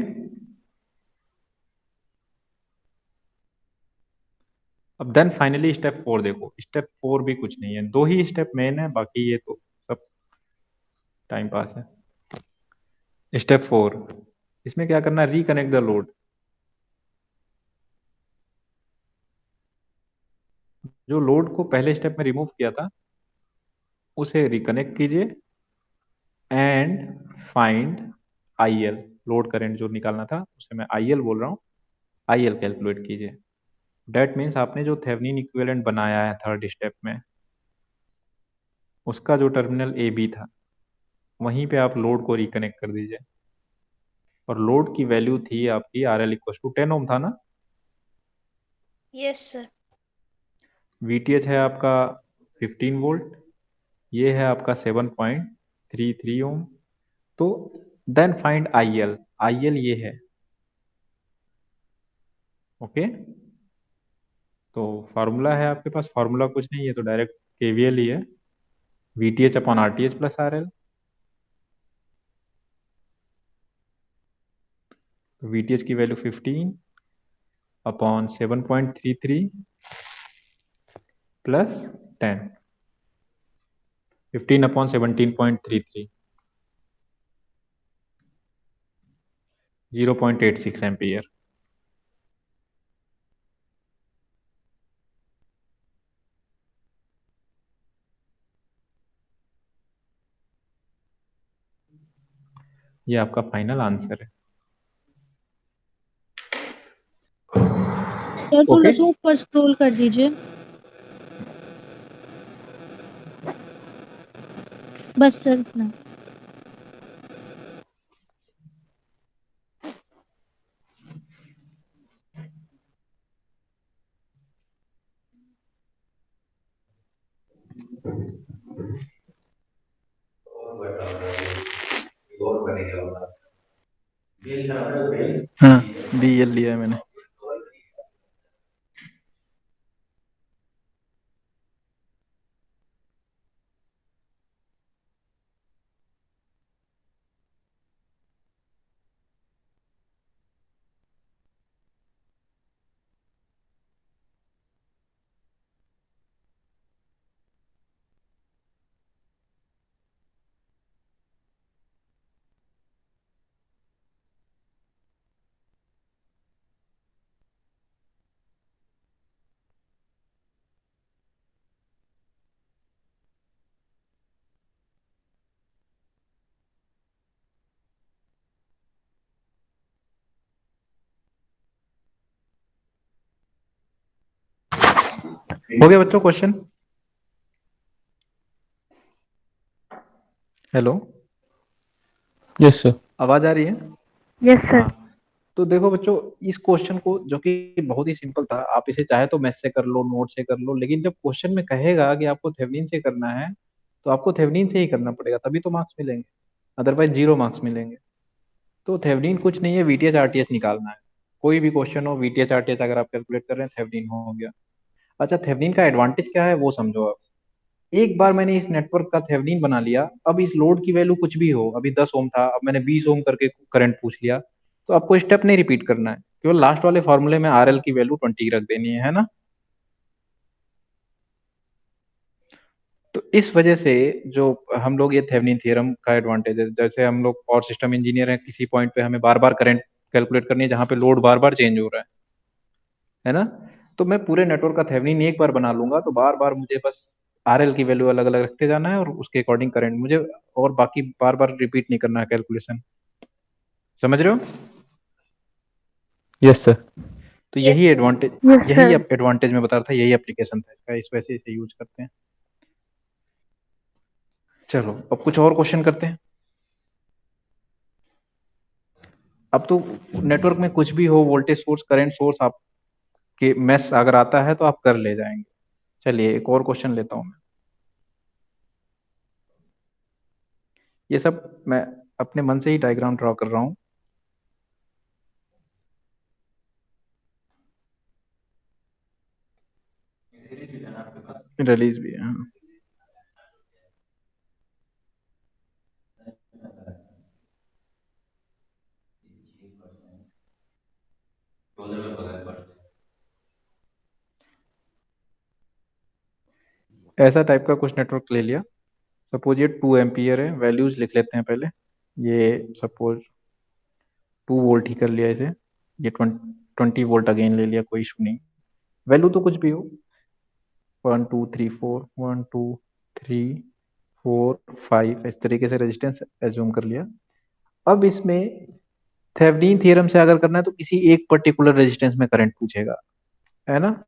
अब देन फाइनली स्टेप 4 देखो। स्टेप 4 भी कुछ नहीं है, दो ही स्टेप मेन है, बाकी ये तो सब टाइम पास है। स्टेप 4, इसमें क्या करना है, रिकनेक्ट द लोड। जो लोड को पहले स्टेप में रिमूव किया था उसे रिकनेक्ट कीजिए and find IL। Load current जो निकालना था उसे मैं IL बोल रहा हूँ, IL कैलकुलेट कीजिए। डेट मीन्स आपने जो थेवेनिन इक्विवेलेंट बनाया है थर्ड स्टेप में, उसका जो टर्मिनल AB था वहीं पे आप लोड को रिकनेक्ट कर दीजिए। और लोड की वैल्यू थी आपकी RL इक्वल टू 10 ओम था ना। Yes sir. VTH है आपका 15 वोल्ट, ये है आपका 7.33 ओम। तो देन फाइंड IL। IL ये है, ओके। तो फार्मूला है आपके पास, फार्मूला कुछ नहीं है तो डायरेक्ट KVL ही है, VTH upon RTH plus RL। तो VTH की value 15 upon 7.33 plus 10, 15 upon 17.33, 0.86 ampere. ये आपका फाइनल आंसर है। सर थोड़ा ओके सा ऊपर स्क्रॉल कर दीजिए। बस सर इतना। हाँ DL लिया है मैंने। हो गया बच्चों क्वेश्चन? Hello, yes sir. आवाज आ रही है? Yes sir. हाँ, तो देखो बच्चों, इस क्वेश्चन को, जो कि बहुत ही सिंपल था, आप इसे चाहे तो मैथ से कर लो, नोट से कर लो, लेकिन जब क्वेश्चन में कहेगा कि आपको थेवेनिन से करना है, तो आपको थेवेनिन से ही करना पड़ेगा, तभी तो मार्क्स मिलेंगे, अदरवाइज 0 मार्क्स मिलेंगे। तो थेवेनिन कुछ नहीं है, वीटीएच आरटीएच निकालना है। कोई भी क्वेश्चन हो, वीटीएच आरटीएच अगर आप कैलकुलेट कर रहे हैं, थेवेनिन हो गया। अच्छा, थेवेनिन का एडवांटेज क्या है वो समझो आप। एक बार मैंने इस नेटवर्क का थेवेनिन बना लिया, अब इस लोड की वैल्यू कुछ भी हो, अभी 10 ओम था, अब मैंने 20 ओम करके करंट पूछ लिया, तो आपको स्टेप नहीं रिपीट करना है, केवल लास्ट वाले फॉर्मूले में आरएल की वैल्यू 20 रख देनी है ना। तो इस वजह से जो हम लोग, ये थेवेनिन थ्योरम का एडवांटेज है, जैसे हम लोग पावर सिस्टम इंजीनियर हैं, किसी पॉइंट पे हमें बार बार करंट कैलकुलेट करनी है, जहां पे लोड बार बार चेंज हो रहा है ना। तो मैं पूरे नेटवर्क का थेवेनिन एक बार बना लूंगा, तो बार बार मुझे बस आरएल की वैल्यू अलग अलग रखते जाना है, और उसके अकॉर्डिंग करंट मुझे, और बाकी बार बार रिपीट नहीं करना है कैलकुलेशन। समझ रहे हो? Yes sir. तो यही एडवांटेज, यस यही सर। एडवांटेज मैं बता रहा था, यही एप्लीकेशन था इसका, इस वजह से इसे यूज करते हैं। चलो अब कुछ और क्वेश्चन करते हैं। अब तो नेटवर्क में कुछ भी हो, वोल्टेज सोर्स, करंट सोर्स, आपके मैथ्स अगर आता है तो आप कर ले जाएंगे। चलिए एक और क्वेश्चन लेता हूं मैं। ये सब मैं अपने मन से ही डायग्राम ड्रॉ कर रहा हूँ। रिलीज भी है, हाँ। ऐसा टाइप का कुछ नेटवर्क ले लिया। सपोज ये 2 एम्पियर है, वैल्यूज लिख लेते हैं पहले। ये सपोज 2 वोल्ट ही कर लिया इसे। ये 20 वोल्ट अगेन ले लिया, कोई इशू नहीं। वैल्यू तो कुछ भी हो, 1 2 3 4, 1 2 3 4 5, इस तरीके से रेजिस्टेंस एज्यूम कर लिया। अब इसमें थेवेनिन थ्योरम से अगर करना है, तो किसी एक पर्टिकुलर रेजिस्टेंस में करंट पूछेगा, है ना।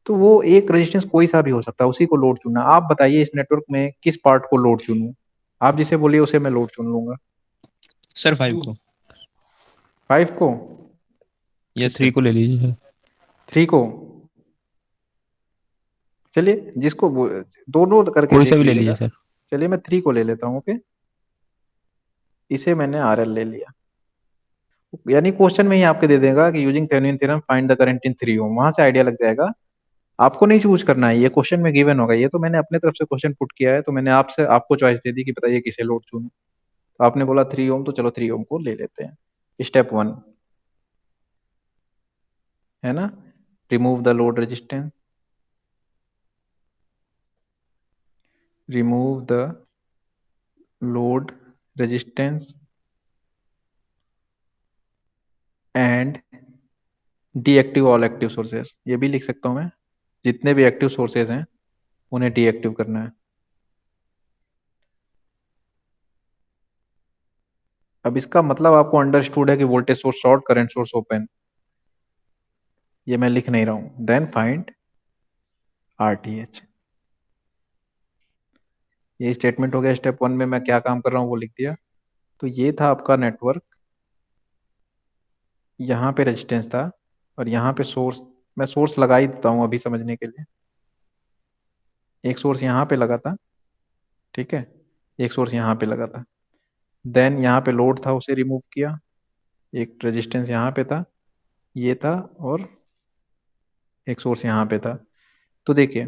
तो वो एक रेजिस्टेंस कोई सा भी हो सकता है, उसी को लोड चुनना। आप बताइए इस नेटवर्क में किस पार्ट को लोड चुनूं? आप जिसे बोलिए उसे मैं लोड चुन लूंगा। सर 5 को। 5 को? तो यस 3 सर। को ले लीजिए सर। 3 को? चलिए जिसको दोनों करके कोई सा देख भी ले लीजिएगा। लीजिए सर। चलिए मैं 3 को ले लेता हूँ, ओके। इसे मैंने आरएल ले लिया। यानी क्वेश्चन में ही आपके दे देगा कि using Thevenin theorem find the current in 3 ओम, वहां से आइडिया लग जाएगा। आपको नहीं चूज करना है, ये क्वेश्चन में गिवन होगा। ये तो मैंने अपने तरफ से क्वेश्चन पुट किया है, तो मैंने आपसे आपको चॉइस दे दी कि बताइए किसे लोड चुनूं। तो आपने बोला 3 ओम, तो चलो 3 ओम को ले लेते हैं। स्टेप 1 है ना, remove the load resistance, remove the load resistance and deactive all active sources. ये भी लिख सकता हूं मैं, जितने भी एक्टिव सोर्सेज हैं उन्हें डीएक्टिव करना है। अब इसका मतलब आपको अंडरस्टूड है कि voltage source short, current source open. ये मैं लिख नहीं रहा हूं। Then find RTH। ये स्टेटमेंट हो गया। स्टेप 1 में मैं क्या काम कर रहा हूँ वो लिख दिया। तो ये था आपका नेटवर्क, यहाँ पे रेजिस्टेंस था और यहाँ पे सोर्स। मैं सोर्स लगा ही देता हूँ अभी समझने के लिए। एक सोर्स यहाँ पे लगा था, ठीक है, एक सोर्स यहाँ पे लगा था। देन यहाँ पे लोड था, उसे रिमूव किया। एक रेजिस्टेंस यहाँ पे था, ये था, और एक सोर्स यहाँ पे था। तो देखिए,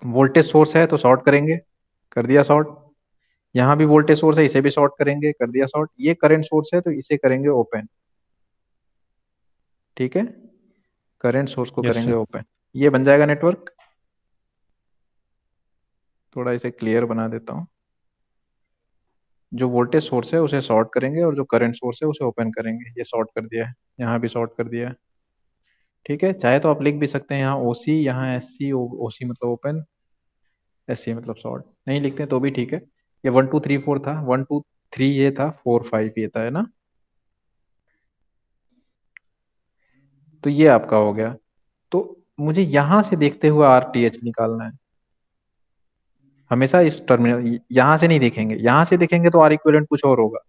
वोल्टेज सोर्स है तो शॉर्ट करेंगे, कर दिया शॉर्ट। यहाँ भी वोल्टेज सोर्स है, इसे भी शॉर्ट करेंगे, कर दिया शॉर्ट। ये करंट सोर्स है तो इसे करेंगे ओपन, ठीक है, करंट सोर्स को Yes, करेंगे sir. ओपन। ये बन जाएगा नेटवर्क। थोड़ा इसे क्लियर बना देता हूँ। जो वोल्टेज सोर्स है उसे शॉर्ट करेंगे और जो करंट सोर्स है उसे ओपन करेंगे। ये शॉर्ट कर दिया है, यहाँ भी शॉर्ट कर दिया है, ठीक है। चाहे तो आप लिख भी सकते हैं यहाँ OC, यहाँ SC। OC मतलब ओपन, SC मतलब शॉर्ट। नहीं लिखते तो भी ठीक है। ये 1 2 3 4 था, 1 2 3 ये था, 4 5 ये था, है ना। तो ये आपका हो गया। तो मुझे यहां से देखते हुए RTH निकालना है। हमेशा इस टर्मिनल, यहां से नहीं देखेंगे। यहां से देखेंगे तो R इक्विवेलेंट कुछ और होगा,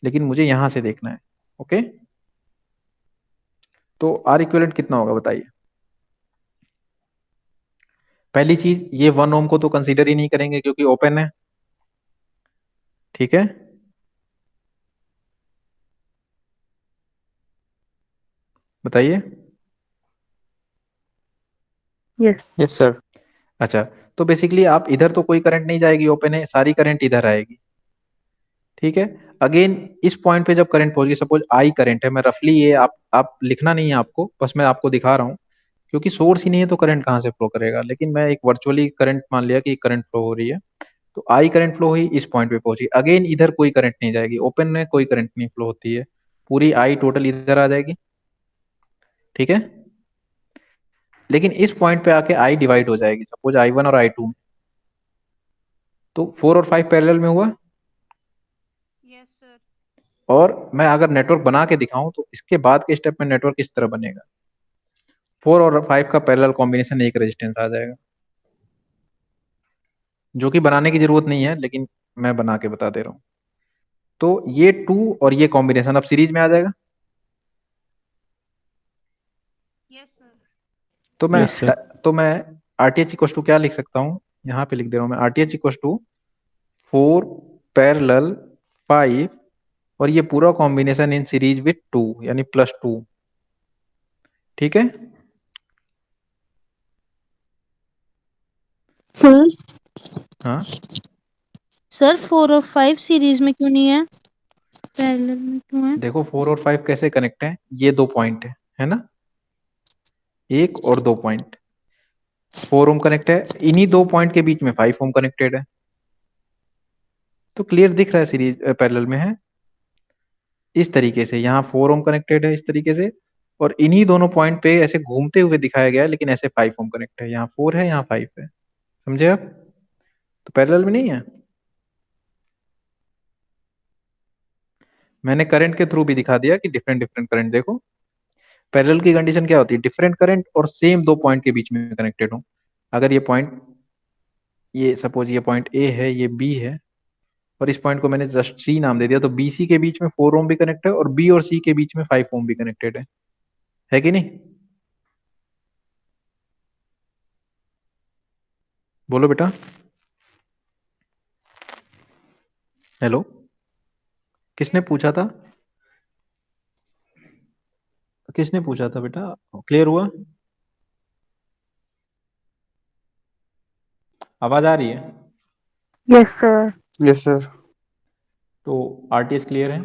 लेकिन मुझे यहां से देखना है। ओके, तो R इक्विवेलेंट कितना होगा बताइए। पहली चीज, ये 1 ओम को तो कंसीडर ही नहीं करेंगे क्योंकि ओपन है, ठीक है। बताइए। यस। Yes, sir. अच्छा, तो बेसिकली आप इधर तो कोई करंट नहीं जाएगी, ओपन है, सारी करंट इधर आएगी, ठीक है। अगेन इस पॉइंट पे जब करंट पहुंचेगी, सपोज I करंट है, मैं रफली ये आप लिखना नहीं है आपको, बस मैं आपको दिखा रहा हूँ। क्योंकि सोर्स ही नहीं है तो करंट कहाँ से फ्लो करेगा, लेकिन मैं एक वर्चुअली करंट मान लिया कि करंट फ्लो हो रही है। तो I करंट फ्लो हुई, इस पॉइंट पे पहुंची। अगेन इधर कोई करंट नहीं जाएगी, ओपन में कोई करंट नहीं फ्लो होती है, पूरी I टोटल इधर आ जाएगी, ठीक है। लेकिन इस पॉइंट पे आके I डिवाइड हो जाएगी, सपोज I1 और I2 में। तो 4 और 5 पैरेलल में हुआ। Yes sir. और मैं अगर नेटवर्क बना के दिखाऊं तो इसके बाद के स्टेप में नेटवर्क इस तरह बनेगा। 4 और 5 का पैरेलल कॉम्बिनेशन एक रेजिस्टेंस आ जाएगा, जो कि बनाने की जरूरत नहीं है, लेकिन मैं बना के बता दे रहा हूं। तो ये 2 और ये कॉम्बिनेशन अब सीरीज में आ जाएगा। Yes sir. तो मैं Yes, sir. तो मैं RTH इक्वल टू क्या लिख सकता हूँ, यहाँ पे लिख दे रहा हूँ मैं। RTH इक्वल टू 4 पैरेलल 5 और ये पूरा कॉम्बिनेशन इन सीरीज विथ 2, यानी +2, ठीक है। सर हाँ, सर 4 और 5 सीरीज में क्यों नहीं है, पैरेलल में क्यों है? देखो 4 और 5 कैसे कनेक्ट है। ये 2 पॉइंट है ना, 1 और 2 पॉइंट, 4 ओम कनेक्ट है। इन्हीं 2 पॉइंट के बीच में 5 ओम कनेक्टेड है। तो क्लियर दिख रहा है, सीरीज पैरेलल में है। इस तरीके से यहाँ 4 ओम कनेक्टेड है, इस तरीके से। और इन्हीं दोनों पॉइंट पे ऐसे घूमते हुए दिखाया गया है, लेकिन ऐसे 5 ओम कनेक्ट है। यहाँ 4 है, यहाँ 5 है, समझे आप। तो पैरेलल में नहीं है। मैंने करंट के थ्रू भी दिखा दिया कि डिफरेंट डिफरेंट करंट देखो। पैरेलल की कंडीशन क्या होती है, डिफरेंट करंट और सेम 2 पॉइंट के बीच में कनेक्टेड हो। अगर ये पॉइंट, ये सपोज ये पॉइंट A है, ये B है, और इस पॉइंट को मैंने जस्ट C नाम दे दिया, तो BC के बीच में 4 ओम भी कनेक्ट है और B और C के बीच में 5 ओम भी कनेक्टेड है कि नहीं। बोलो बेटा। हेलो, किसने यस पूछा था, किसने पूछा था बेटा, क्लियर हुआ, आवाज आ रही है। Yes sir. Yes, sir. तो RTH क्लियर है।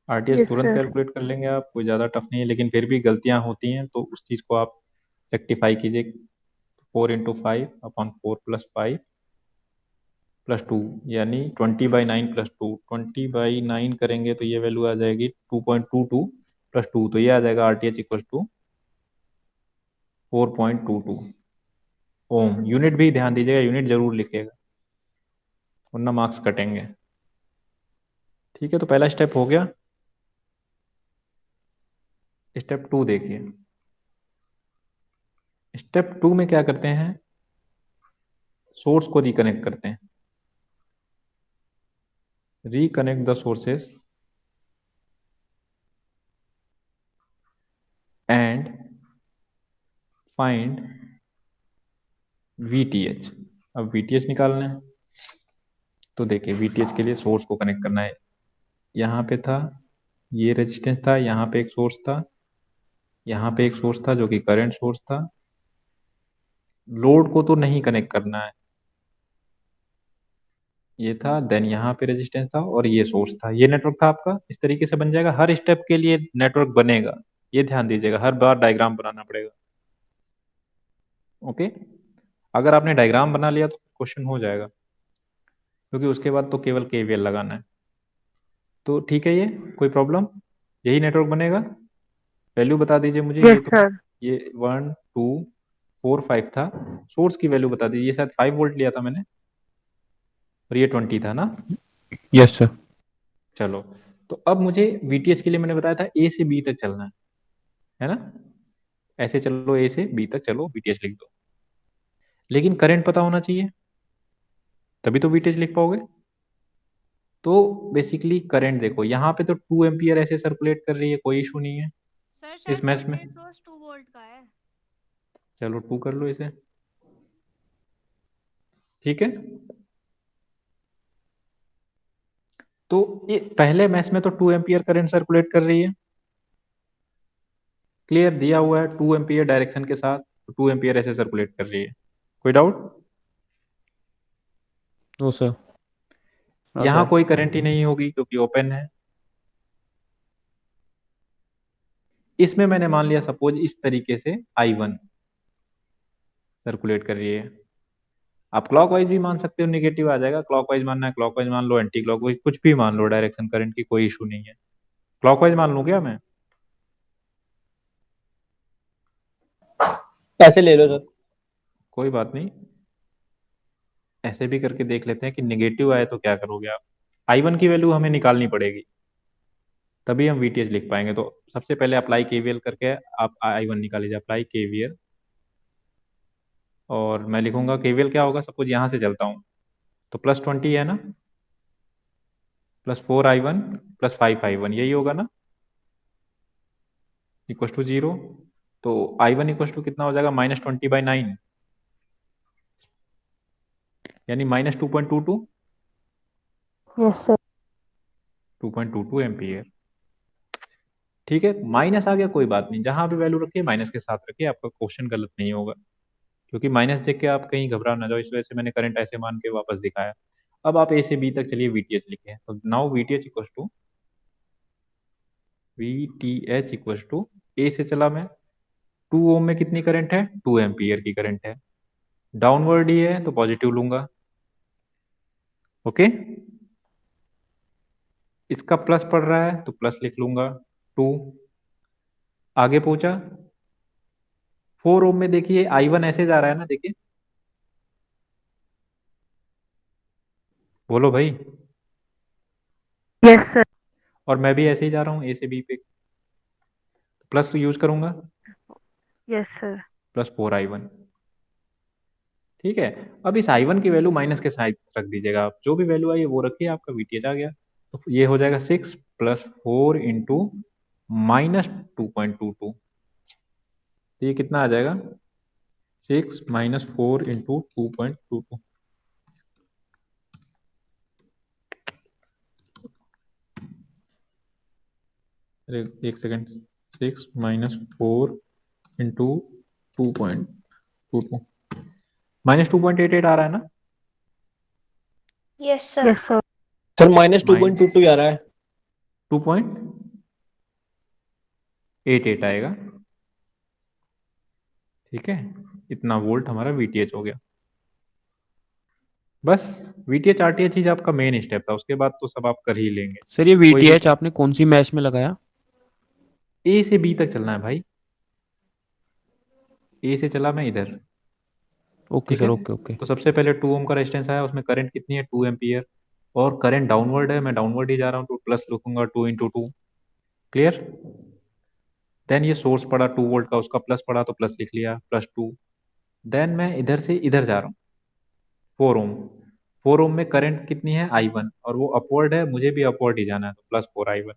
RTH यस तुरंत सर। कैलकुलेट कर लेंगे आप, कोई ज़्यादा टफ नहीं है, लेकिन फिर भी गलतियां होती हैं तो उस चीज़ को आप रेक्टिफाई कीजिए। 4 × 5 / 4 + 5 + 2, यानी 20/9 + 2। 20/9 करेंगे तो ये वैल्यू आ जाएगी 2.22 + 2, तो ये आ जाएगा RTH equal to 4.22 ohm. Unit भी ध्यान दीजिएगा, यूनिट जरूर लिखिएगा, वरना मार्क्स कटेंगे। ठीक है, तो पहला स्टेप हो गया। स्टेप 2 देखिए, स्टेप 2 में क्या करते हैं, सोर्स को रिकनेक्ट करते हैं, reconnect the sources and find VTH। अब VTH निकालना है, तो देखिए VTH के लिए सोर्स को कनेक्ट करना है, यहाँ पे था, ये रेजिस्टेंस था, यहाँ पे एक सोर्स था, यहाँ पे एक सोर्स था जो कि करंट सोर्स था, लोड को तो नहीं कनेक्ट करना है, ये था, देन यहाँ पे रेजिस्टेंस था और ये सोर्स था, ये नेटवर्क था आपका। इस तरीके से बन जाएगा, हर स्टेप के लिए नेटवर्क बनेगा, ये ध्यान दीजिएगा, हर बार डायग्राम बनाना पड़ेगा। ओके, अगर आपने डायग्राम बना लिया तो क्वेश्चन हो जाएगा, क्योंकि उसके बाद तो केवल KVL लगाना है। तो ठीक है, ये कोई प्रॉब्लम, यही नेटवर्क बनेगा। वैल्यू बता दीजिए मुझे। Yes sir. ये 1 2 4 5 था, सोर्स की वैल्यू बता दीजिए। ये शायद 5 वोल्ट लिया था मैंने, और ये 20 था ना। Yes sir. चलो, तो अब मुझे VTH के लिए मैंने बताया था A से B तक चलना है ना, ऐसे चलो, A से B तक चलो, VTH लिख दो, लेकिन करंट पता होना चाहिए, तभी तो VTH लिख पाओगे। तो बेसिकली करंट देखो, यहाँ पे तो 2 एम्पियर ऐसे सर्कुलेट कर रही है, कोई इशू नहीं है सर इस शायद मैच में। वोल्टेज सोर्स 2 वोल्ट का है। चलो 2 कर लो इसे, ठीक है। तो ये पहले मैच में तो 2 एम्पियर करंट सर्कुलेट कर रही है, क्लियर, दिया हुआ है 2 एम्पियर डायरेक्शन के साथ, तो 2 एम्पियर ऐसे सर्कुलेट कर रही है, कोई डाउट? No sir. यहां कोई करंट ही नहीं होगी क्योंकि ओपन है। इसमें मैंने मान लिया सपोज इस तरीके से I1 सर्कुलेट कर रही है, आप क्लॉकवाइज भी मान सकते हो, नेगेटिव आ जाएगा, क्लॉकवाइज मानना है क्लॉकवाइज मान लो, एंटी क्लॉकवाइज कुछ भी मान लो, डायरेक्शन करंट की कोई इशू नहीं है। क्लॉकवाइज मान लूं क्या मैं? ऐसे ले लो सर। कोई बात नहीं, ऐसे भी करके देख लेते हैं कि नेगेटिव आए तो क्या करोगे आप। I1 की वैल्यू हमें निकालनी पड़ेगी, तभी हम VTH लिख पाएंगे। तो सबसे पहले अप्लाई KVL करके आप I1 निकाल लीजिए, अप्लाई KVL, और मैं लिखूंगा KVL क्या होगा, सपोज यहाँ से चलता हूँ, तो +20 है ना, +4I1 +5I1, यही होगा ना, इक्वल टू 0। तो I1 इक्वल टू कितना हो जाएगा, -20/9, यानी -2.22, यस सर। 2.22 एम्पियर। ठीक है, माइनस आ गया कोई बात नहीं, जहां भी वैल्यू रखिए माइनस के साथ रखिए, आपका क्वेश्चन गलत नहीं होगा, क्योंकि माइनस देख के आप कहीं घबरा ना जाओ, इस वजह से मैंने करंट ऐसे मान के वापस दिखाया। अब आप A से B तक चलिए, VTH लिखे, तो now VTH equal to A से चला मैं, 2 ओम में कितनी करंट है, 2 एम्पियर की करंट है, डाउनवर्ड ही है तो पॉजिटिव लूंगा। ओके, इसका प्लस पड़ रहा है तो प्लस लिख लूंगा 2। आगे पहुंचा, 4 ओम में देखिए I1 ऐसे जा रहा है ना, देखिए, बोलो भाई, यस सर। और मैं भी ऐसे ही जा रहा हूँ A से B पे, प्लस यूज करूंगा, यस सर। +4I1। ठीक है, अब इस I1 की वैल्यू माइनस के साथ रख दीजिएगा आप, जो भी वैल्यू आई है वो रखिए, आपका VTH आ गया। तो ये हो जाएगा 6 + 4 इंटू -2.22, तो ये कितना आ जाएगा, 6 - 4 इंटू 2.22, एक सेकेंड, 6 - 4 इंटू 2.22, -2.88 आ रहा है ना। Yes sir. Yes sir. Sir -2.22 आ रहा है। 2.88 आएगा, ठीक है, इतना वोल्ट हमारा VTH हो गया। बस VTH RTH चीज आपका मेन स्टेप था, उसके बाद तो सब आप कर ही लेंगे। सर ये कोई VTH आपने कौन सी मैच में लगाया? A से B तक चलना है भाई, A से चला मैं इधर, ओके ठीक सर, है। Okay okay. तो सबसे पहले 2 ओम का रेजिस्टेंस आया, उसमें करंट कितनी है, 2 एम्पियर, और करंट डाउनवर्ड है, मैं डाउनवर्ड ही जा रहा हूँ, तो प्लस लिखूंगा 2 × 2, क्लियर। देन ये सोर्स पड़ा 2 वोल्ट का, उसका प्लस पड़ा तो प्लस लिख लिया, +2। देन मैं इधर से इधर जा रहा हूँ 4 ओम। 4 ओम में करंट कितनी है, I1, और वो अपवर्ड है, मुझे भी अपवर्ड ही जाना है, तो +4I1।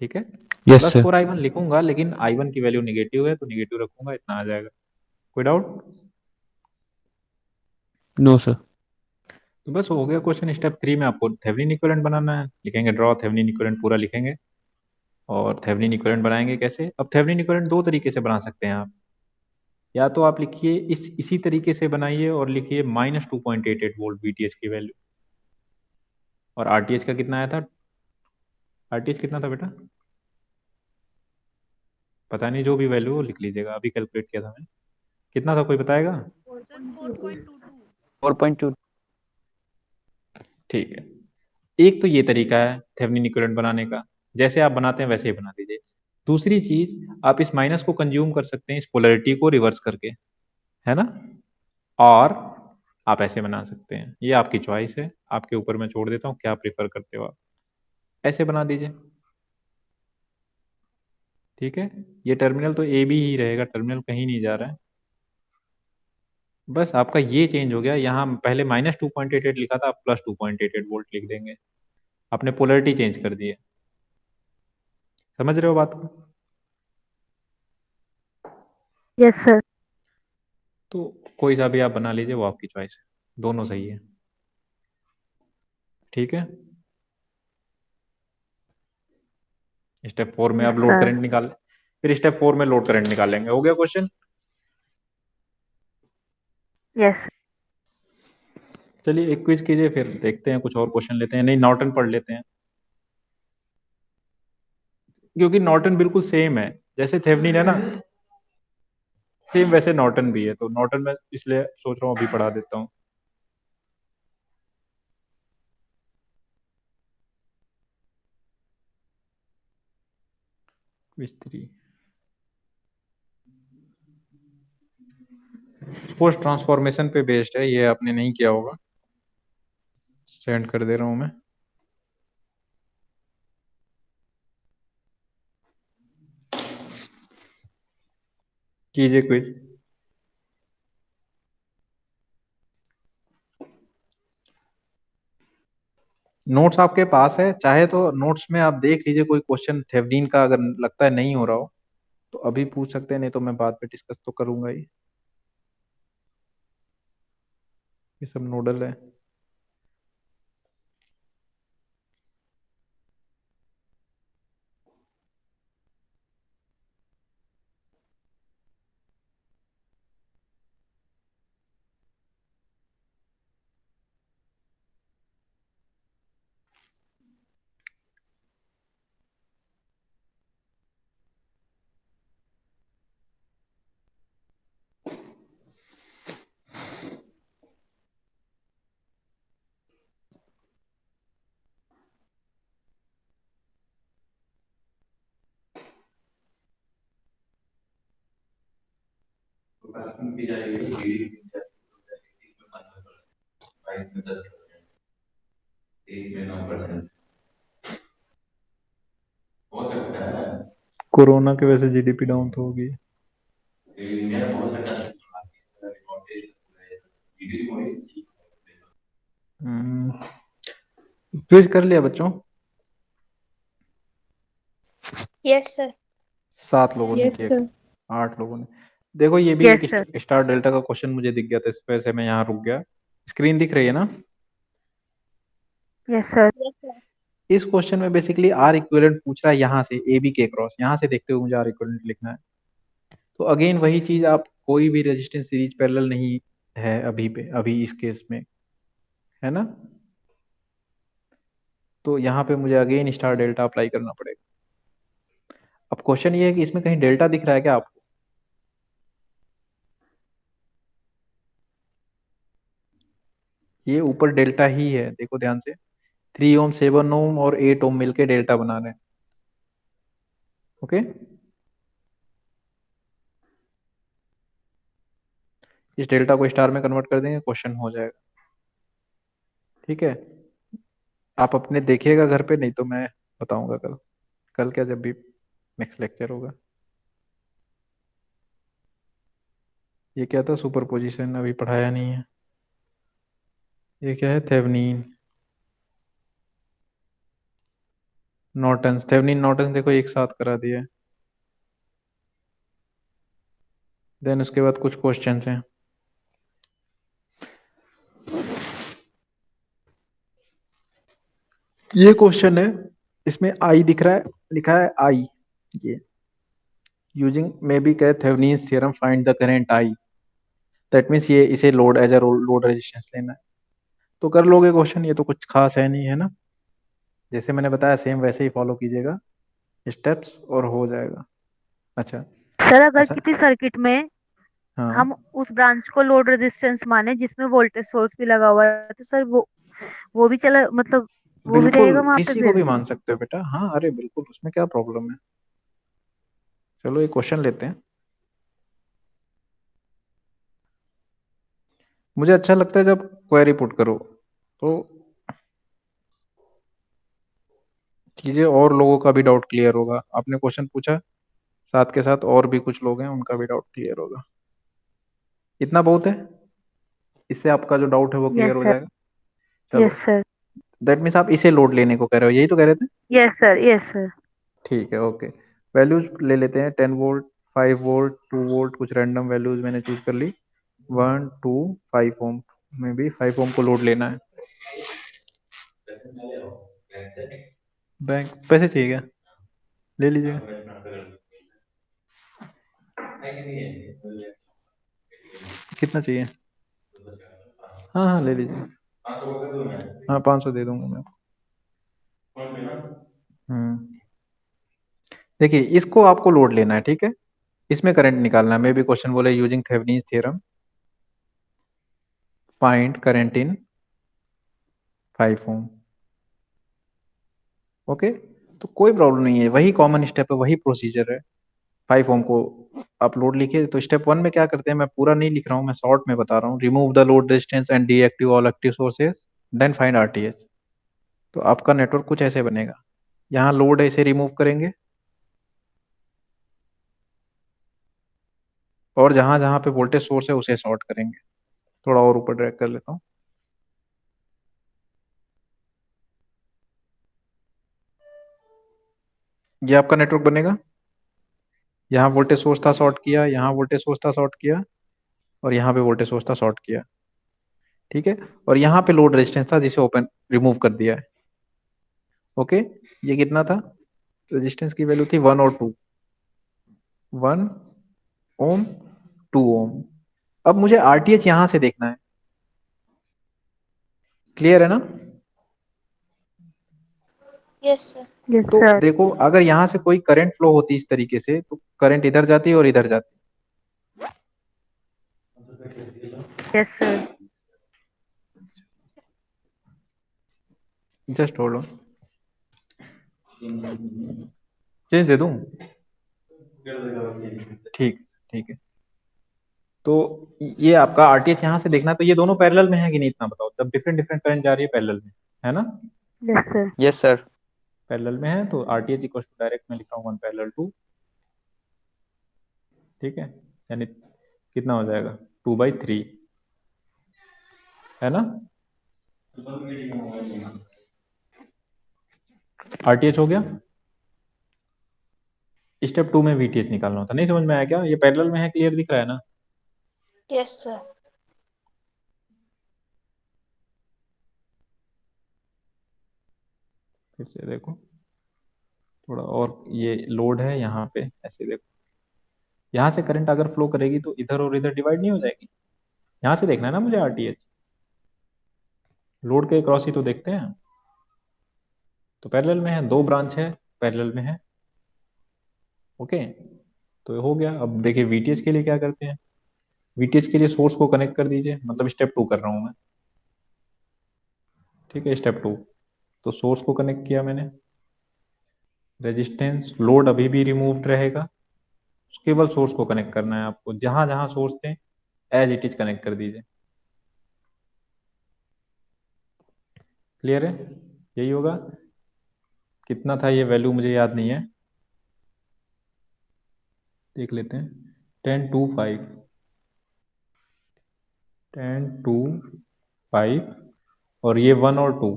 ठीक है, yes plus sir. Four I1 लिखूंगा, लेकिन I1 की वैल्यू निगेटिव है तो निगेटिव रखूंगा, इतना आ जाएगा। कोई डाउट? No sir. तो बस हो गया क्वेश्चन। स्टेप 3 में आपको थेवेनिन इक्विवेलेंट बनाना है। लिखेंगे ड्रॉ थेवेनिन इक्विवेलेंट, पूरा लिखेंगे और थेवेनिन इक्विवेलेंट बनाएंगे कैसे। अब थेवेनिन इक्विवेलेंट दो तरीके से बना सकते हैं आप। या तो आप लिखिए इसी तरीके से बनाइए और लिखिए -2.88 वोल्ट VTH की वैल्यू, और RTH का कितना आया था, RTH कितना था बेटा, पता नहीं, जो भी वैल्यू हो लिख लीजिएगा, अभी कैलकुलेट किया था मैंने। कितना था, कोई बताएगा? सर 4.22। 4.2। ठीक है, एक तो ये तरीका है थेवेनिन इक्विवेलेंट बनाने का, जैसे आप बनाते हैं वैसे ही बना दीजिए। दूसरी चीज, आप इस माइनस को कंज्यूम कर सकते हैं इस पोलैरिटी को रिवर्स करके, है ना, और आप ऐसे बना सकते हैं। ये आपकी चॉइस है, आपके ऊपर मैं छोड़ देता हूँ, क्या प्रेफर करते हो आप। ऐसे बना दीजिए। ठीक है, ये टर्मिनल तो ए बी ही रहेगा, टर्मिनल कहीं नहीं जा रहा है। बस आपका ये चेंज हो गया, यहाँ पहले -2.88 लिखा था, आप +2.88 वोल्ट लिख देंगे। आपने पोलैरिटी चेंज कर दी है। समझ रहे हो बात को? Yes sir. तो कोई सा भी आप बना लीजिए, वो आपकी चॉइस है, दोनों सही है। ठीक है, स्टेप 4 में यस आप लोड सर। करंट निकाल, फिर स्टेप 4 में लोड करंट निकालेंगे। हो गया क्वेश्चन? यस। चलिए एक क्विज कीजिए, फिर देखते हैं, कुछ और क्वेश्चन लेते हैं। नहीं, नॉर्टन पढ़ लेते हैं, क्योंकि नॉर्टन बिल्कुल सेम है, जैसे थेवेनिन है ना, सेम वैसे नॉर्टन भी है, तो नॉर्टन में इसलिए सोच रहा हूँ अभी पढ़ा देता हूँ। क्विज 3 फोर्स ट्रांसफॉर्मेशन पे बेस्ड है, ये आपने नहीं किया होगा, सेंड कर दे रहा हूँ मैं। कीजिए क्विज। नोट्स आपके पास है, चाहे तो नोट्स में आप देख लीजिए, कोई क्वेश्चन थेवेनिन का अगर लगता है नहीं हो रहा हो तो अभी पूछ सकते हैं, नहीं तो मैं बाद में डिस्कस तो करूंगा ही। ये सब नोडल है। कोरोना की वजह से जीडीपी डाउन तो होगी। क्विज कर लिया बच्चों? Yes sir. 7 लोगों ने यस किया, सर। 8 लोगों ने। देखो ये भी एक यस सर। स्टार डेल्टा का क्वेश्चन मुझे दिख गया था, इस वजह से मैं यहाँ रुक गया। स्क्रीन दिख रही है ना? Yes sir. इस क्वेश्चन में बेसिकली आर इक्विवेलेंट पूछ रहा है, यहाँ से ए बी के क्रॉस, यहाँ से देखते हुए मुझे आर इक्विवेलेंट लिखना है। तो अगेन वही चीज, आप कोई भी रेजिस्टेंस सीरीज पैरेलल नहीं है अभी पे, अभी इस केस में, है ना, तो यहाँ पे मुझे अगेन स्टार डेल्टा अप्लाई करना पड़ेगा। अब क्वेश्चन ये है कि इसमें कहीं डेल्टा दिख रहा है क्या आपको? ये ऊपर डेल्टा ही है, देखो ध्यान से, 3 ओम 7 ओम और 8 ओम मिलके डेल्टा बना रहे हैं। ओके, इस डेल्टा को स्टार में कन्वर्ट कर देंगे, क्वेश्चन हो जाएगा। ठीक है, आप अपने देखिएगा घर पे, नहीं तो मैं बताऊंगा कल, कल क्या जब भी। नेक्स्ट लेक्चर होगा। ये क्या था? सुपरपोजिशन अभी पढ़ाया नहीं है। ये क्या है? Thevenin Norton's. थेवेनिन नॉर्टन्स देखो एक साथ करा दिया है। देन उसके बाद कुछ क्वेश्चंस हैं। ये क्वेश्चन है, इसमें आई दिख रहा है, लिखा है आई। ये यूजिंग मे बी क्या, Thevenin's theorem find the current I. That means ये इसे load as a load resistance लेना है। तो कर लोगे क्वेश्चन, ये तो कुछ खास है नहीं, है ना? जैसे मैंने बताया सेम वैसे ही फॉलो कीजिएगा स्टेप्स और हो जाएगा। अच्छा। सर अगर ऐसा। किसी सर्किट में हाँ हम उस ब्रांच को लोड रेजिस्टेंस माने जिसमें वोल्टेज सोर्स भी लगा हुआ है, तो सर वो भी चला, मतलब वो भी बिल्कुल, रहेगा वहां पे किसी को फिर। भी मान सकते हो बेटा। हाँ अरे बिल्कुल, उसमें क्या प्रॉब्लम है। चलो एक क्वेश्चन लेते हैं। मुझे अच्छा लगता है जब क्वेरी पुट करो तो चीजें और लोगों का भी डाउट क्लियर होगा। आपने क्वेश्चन पूछा, साथ के साथ और भी कुछ लोग हैं, उनका भी डाउट क्लियर होगा। इतना बहुत है, इससे आपका जो डाउट है वो क्लियर यस हो सर। जाएगा। यस चलो, सर। दैट मीन्स आप इसे लोड लेने को कह रहे हो, यही तो कह रहे थे? Yes sir. Yes sir. ठीक है, ओके। वैल्यूज ले लेते हैं। 10 वोल्ट, 5 वोल्ट, 2 वोल्ट, कुछ रैंडम वैल्यूज मैंने चूज कर ली। 1 2 5 ओम में भी 5 ओम को लोड लेना है। बैंक पैसे चाहिए क्या? ले लीजिएगा। कितना चाहिए? हाँ हाँ ले लीजिए। हाँ 500 दे दूंगा मैं। देखिए इसको आपको लोड लेना है, ठीक है? इसमें करंट निकालना है। मे भी क्वेश्चन बोले using Thevenin's theorem find current in 5 ohm. Okay, तो कोई प्रॉब्लम नहीं है, वही कॉमन स्टेप है, वही प्रोसीजर है। 5 ओम को आप लोड लिखिए। तो स्टेप 1 में क्या करते हैं, मैं पूरा नहीं लिख रहा हूँ, मैं शॉर्ट में बता रहा हूँ। Remove the load resistance and deactive all active sources, then find RTH. तो आपका नेटवर्क कुछ ऐसे बनेगा। यहाँ लोड है, इसे रिमूव करेंगे, और जहां जहां पे वोल्टेज सोर्स है उसे शॉर्ट करेंगे। थोड़ा और ऊपर ड्रैग कर लेता हूँ। ये आपका नेटवर्क बनेगा। यहाँ वोल्टेज सोर्स था, शॉर्ट किया, यहाँ वोल्टेज सोर्स था, शॉर्ट किया, और यहाँ पे वोल्टेज सोर्स था, शॉर्ट किया। ठीक है, और यहाँ पे लोड रेजिस्टेंस था जिसे ओपन रिमूव कर दिया है। ओके, ये कितना था? रेजिस्टेंस की वैल्यू थी 1 और 2। 1 ओम, 2 ओम। अब मुझे आरटीएच यहां से देखना है। क्लियर है ना? Yes, sir. यस तो सर। देखो, अगर यहाँ से कोई करंट फ्लो होती इस तरीके से, तो करंट इधर जाती है और इधर जाती यस सर। है। जस्ट होल्ड ऑन, चेंज दे दूं? ठीक, ठीक है। तो ये आपका आरटीएच यहाँ से देखना, तो ये दोनों पैरेलल में है कि नहीं, इतना बताओ। जब डिफरेंट डिफरेंट करंट जा रही है पैरेलल में, है ना? Yes sir. Yes sir. Parallel में है तो आरटीएच इक्वल टू डायरेक्ट में लिखा हूँ 1 पैरेलल 2। ठीक है, यानी कितना हो जाएगा? 2/3, है ना? आरटीएच हो गया। स्टेप 2 में वीटीएच निकालना होता। नहीं समझ में आया क्या? ये पैरेलल में है, क्लियर दिख रहा है ना? Yes, sir. फिर से देखो थोड़ा और, ये लोड है यहाँ पे, ऐसे देखो। यहाँ से करंट अगर फ्लो करेगी तो इधर और इधर डिवाइड नहीं हो जाएगी? यहाँ से देखना है ना मुझे आरटीएच। लोड के क्रॉस ही तो देखते हैं। तो पैरेलल में है, दो ब्रांच है, पैरेलल में है। ओके, तो ये हो गया। अब देखिए वीटीएच के लिए क्या करते हैं। वीटीएच के लिए सोर्स को कनेक्ट कर दीजिए, मतलब स्टेप 2 कर रहा हूं मैं। ठीक है, स्टेप 2। तो सोर्स को कनेक्ट किया मैंने। रेजिस्टेंस लोड अभी भी रिमूव्ड रहेगा, केवल सोर्स को कनेक्ट करना है आपको। जहां जहां सोर्स थे एज इट इज कनेक्ट कर दीजिए। क्लियर है? यही होगा। कितना था ये वैल्यू मुझे याद नहीं है। देख लेते हैं। 10 2 5, 10 2 5 और ये 1 और 2।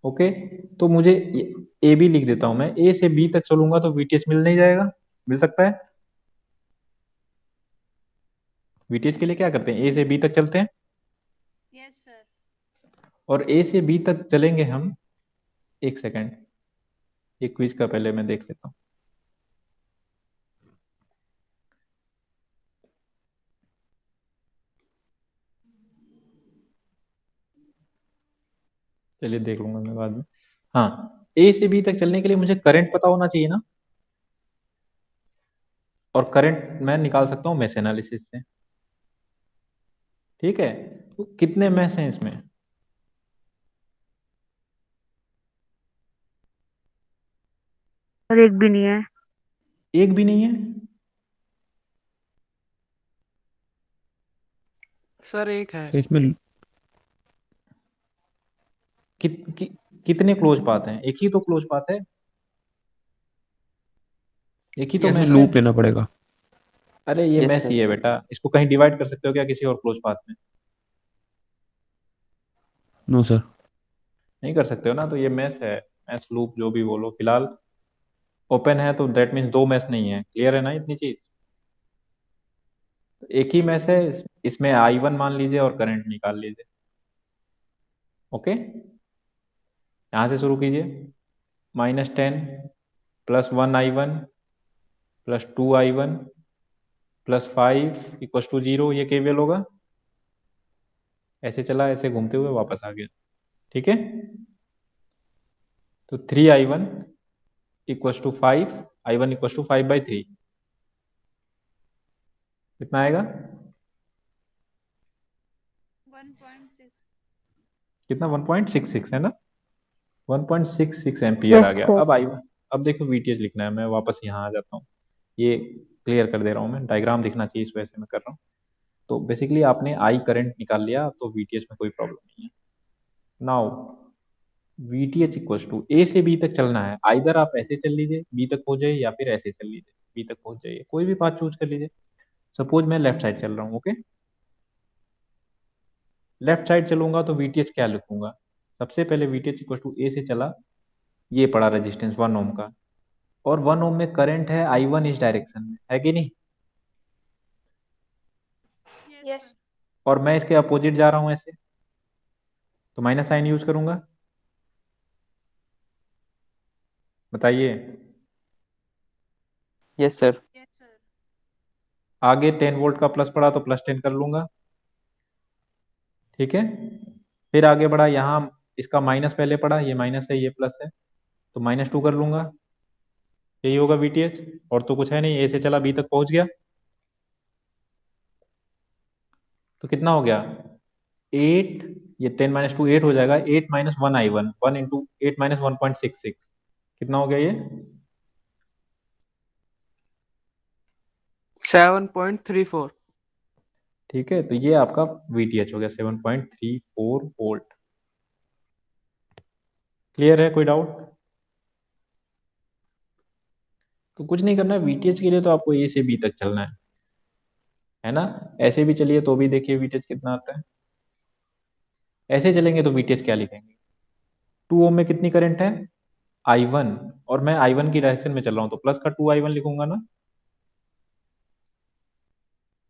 ओके, तो मुझे ए बी लिख देता हूं मैं। ए से बी तक चलूंगा तो वीटीएच मिल नहीं जाएगा, मिल सकता है? वीटीएच के लिए क्या करते हैं, ए से बी तक चलते हैं। Yes sir. और ए से बी तक चलेंगे हम। एक सेकेंड, एक क्विज का पहले मैं देख लेता हूँ। चलिए देख लूंगा मैं बाद में। हाँ, ए से बी तक चलने के लिए मुझे करंट पता होना चाहिए ना, और करंट मैं निकाल सकता हूँ मेश एनालिसिस से। ठीक है, तो कितने मैश हैं इसमें? और एक भी नहीं है। एक भी नहीं है? सर एक है। तो इसमें कितने क्लोज पाथ हैं? एक ही तो क्लोज पाथ है, एक ही तो इसमें मैश है। लूप लेना पड़ेगा। अरे ये यस मैश ही सर। है बेटा, इसको कहीं डिवाइड कर सकते हो क्या किसी और क्लोज पाथ में? No sir. नहीं कर सकते हो ना, तो ये मैश है। मैश लूप जो भी बोलो, फिलहाल ओपन है तो दैट मीन्स दो मैश नहीं है। क्लियर है ना इतनी चीज? तो एक ही मैश है, इसमें I1 मान लीजिए और करंट निकाल लीजिए। ओके, यहां से शुरू कीजिए। -10 plus 1I1 plus 2I1 plus 5 equals to 0, ये केवीएल होगा। ऐसे चला, ऐसे घूमते हुए वापस आ गया। ठीक है, तो 3I1 equals to 5, I1 equals to 5/3। कितना आएगा? 1.6। कितना? 1.66 है ना? 1.66 एम्पियर आ यस गया। सर। अब देखो वीटीएच लिखना है, मैं वापस यहाँ आ जाता हूँ। ये क्लियर कर दे रहा हूँ मैं, डायग्राम दिखना चाहिए इस वजह से मैं कर रहा हूँ। तो बेसिकली आपने आई करंट निकाल लिया, तो वीटीएच में कोई प्रॉब्लम नहीं है। नाउ वीटीएच इक्वल टू ए से बी तक चलना है। आइदर आप ऐसे चल लीजिए बी तक पहुंच जाइए, या फिर ऐसे चल लीजिए बी तक पहुंच जाइए, कोई भी पाथ चूज कर लीजिए। सपोज मैं लेफ्ट साइड चल रहा हूँ। ओके, लेफ्ट साइड चलूंगा तो वीटीएच क्या लिखूंगा? सबसे पहले वीटीएच इक्वल टू ए से चला, ये पड़ा रेजिस्टेंस 1 ओम का, और 1 ओम में करंट है I1 इस डायरेक्शन में, है कि नहीं? यस। और मैं इसके अपोजिट जा रहा हूं ऐसे, तो माइनस साइन यूज करूंगा। बताइए। Yes sir. आगे 10 वोल्ट का प्लस पड़ा तो प्लस 10 कर लूंगा। ठीक है, फिर आगे बढ़ा, यहाँ इसका माइनस पहले पड़ा, ये माइनस है ये प्लस है, तो -2 कर लूंगा। यही होगा वीटीएच, और तो कुछ है नहीं। ए से चला बी तक पहुंच गया, तो कितना हो गया? 8, ये 10 - 2 8 हो जाएगा। 8 - 1I1, 1 इंटू 8 - 1.66, कितना हो गया ये? 7.34। ठीक है, तो ये आपका वीटीएच हो गया 7.34 वोल्ट। क्लियर है? कोई डाउट? तो कुछ नहीं करना है वीटीएच के लिए, तो आपको ए से बी तक चलना है ना? ऐसे भी चलिए तो भी देखिए वीटीएच कितना आता है। ऐसे चलेंगे तो वीटीएच क्या लिखेंगे? 2 ओम में कितनी करंट है? I1, और मैं I1 की डायरेक्शन में चल रहा हूँ, तो प्लस का 2I1 लिखूंगा ना,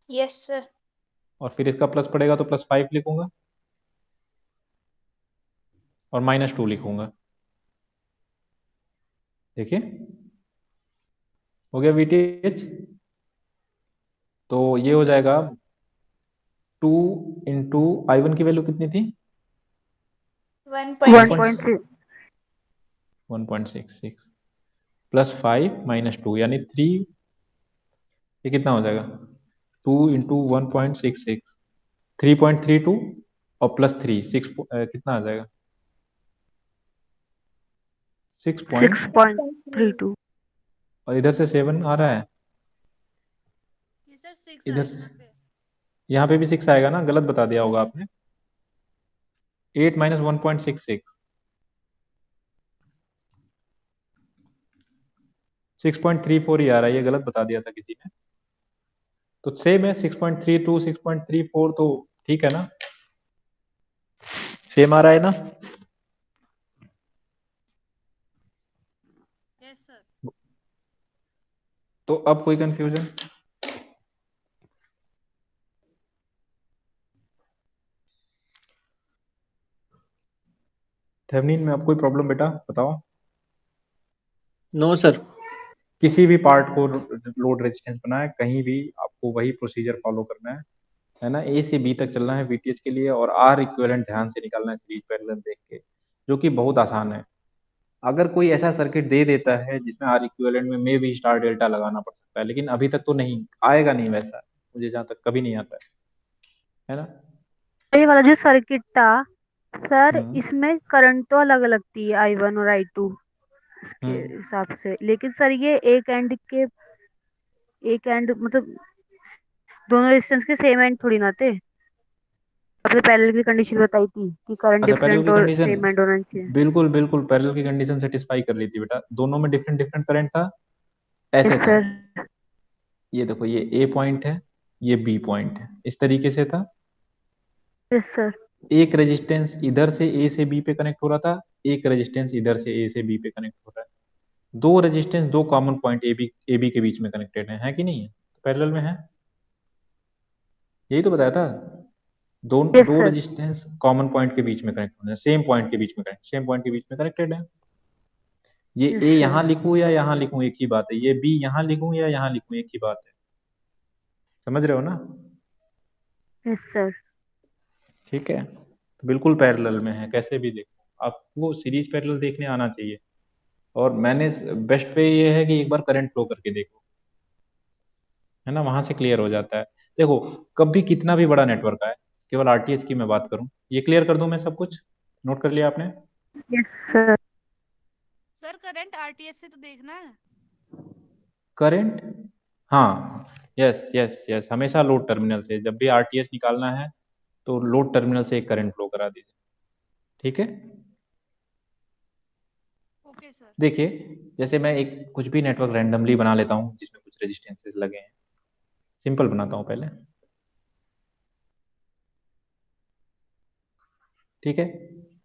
यस सर। और फिर इसका प्लस पड़ेगा तो +5 लिखूंगा, और -2 लिखूंगा। देखिए, हो गया वीटीएच। तो ये हो जाएगा 2 इंटू I1 की वैल्यू कितनी थी? 1.6। 1.6। 1.66 प्लस 5 -2 यानी 3। ये कितना हो जाएगा? 2 इंटू 1.66, 3.32, और +3 6, कितना आ जाएगा? 6 पॉइंट, 6.32। और इधर से 7 आ रहा है। इधर से यहाँ पे भी 6 आएगा ना, गलत बता दिया होगा आपने। 8 - 1.66, 6.34 ही आ रहा है, ये गलत बता दिया था किसी ने। तो सेम है 6.32 6.34, तो ठीक है ना, सेम आ रहा है ना। Yes sir. तो अब कोई कंफ्यूजन? थेवनिन में अब कोई प्रॉब्लम बेटा बताओ? No sir. किसी भी पार्ट को लोड रेजिस्टेंस बनाए, कहीं भी आपको वही प्रोसीजर फॉलो करना है ना। ए से बी तक चलना है वीटीएच के लिए, और आर इक्विवेलेंट ध्यान से निकालना है सीरीज पैरेलल देख के, जो कि बहुत आसान है। अगर कोई ऐसा सर्किट दे देता है जिसमें आर इक्विवेलेंट में मे भी स्टार डेल्टा लगाना पड़ सकता है, लेकिन अभी तक तो नहीं आएगा, नहीं वैसा, मुझे जहां तक कभी नहीं आता है ना। ये वाला जो सर्किट था सर, हम्म इसमें करंट तो अलग अलग थी, I1 और I2 के हम्म हिसाब से, लेकिन सर ये एक एंड मतलब दोनों रेजिस्टेंस के सेम एंड थोड़ी ना थे। आपने पैरेलल की कंडीशन बताई थी कि करंट अच्छा, पैरेलल डिफरेंट की और कंडीशन, सेम एंड होना चाहिए। बिल्कुल बिल्कुल पैरेलल की कंडीशन सेटिस्फाई कर ली थी बेटा, दोनों में डिफरेंट डिफरेंट करंट था, यस ऐसे था। सर। ये देखो, ये ए पॉइंट है, ये बी पॉइंट है, इस तरीके से था। Yes sir. एक रेजिस्टेंस इधर से ए से बी पे कनेक्ट हो रहा था, एक रेजिस्टेंस इधर से ए से बी पे कनेक्ट हो रहा है। दो रेजिस्टेंस, दो कॉमन पॉइंट ए बी के बीच में कनेक्टेड है कि नहीं है? पैरेलल में है, यही तो बताया था। दो यस दो सर। रेजिस्टेंस कॉमन पॉइंट के बीच में कनेक्ट होने हैं, सेम पॉइंट के बीच में कनेक्ट, सेम पॉइंट के बीच में कनेक्टेड है। ये यस ए सर। यहाँ लिखूं या यहाँ लिखूं एक ही बात है, ये बी यहाँ लिखूं या यहाँ लिखूं एक ही बात है, समझ रहे हो ना। Yes sir. ठीक है, तो बिल्कुल पैरेलल में है, कैसे भी देखो आपको सीरीज पैरेलल देखने आना चाहिए। और मैंने बेस्ट वे ये है कि एक बार करंट फ्लो करके देखो, है ना, वहां से क्लियर हो जाता है। देखो, कभी कितना भी बड़ा नेटवर्क आए, केवल आरटीएच की मैं बात करूं, ये क्लियर कर दूं मैं सब कुछ, नोट कर लिया आपने? Yes sir. Sir current RTS से तो देखना है। करंट, हाँ, यस यस यस, हमेशा लोड टर्मिनल से, जब भी आरटीएच निकालना है तो लोड टर्मिनल से एक करंट फ्लो करा दीजिए, ठीक है। Okay sir. देखिए, जैसे मैं एक कुछ भी नेटवर्क रैंडमली बना लेता हूँ जिसमें कुछ रेजिस्टेंसेस लगे हैं, सिंपल बनाता हूँ पहले, ठीक है।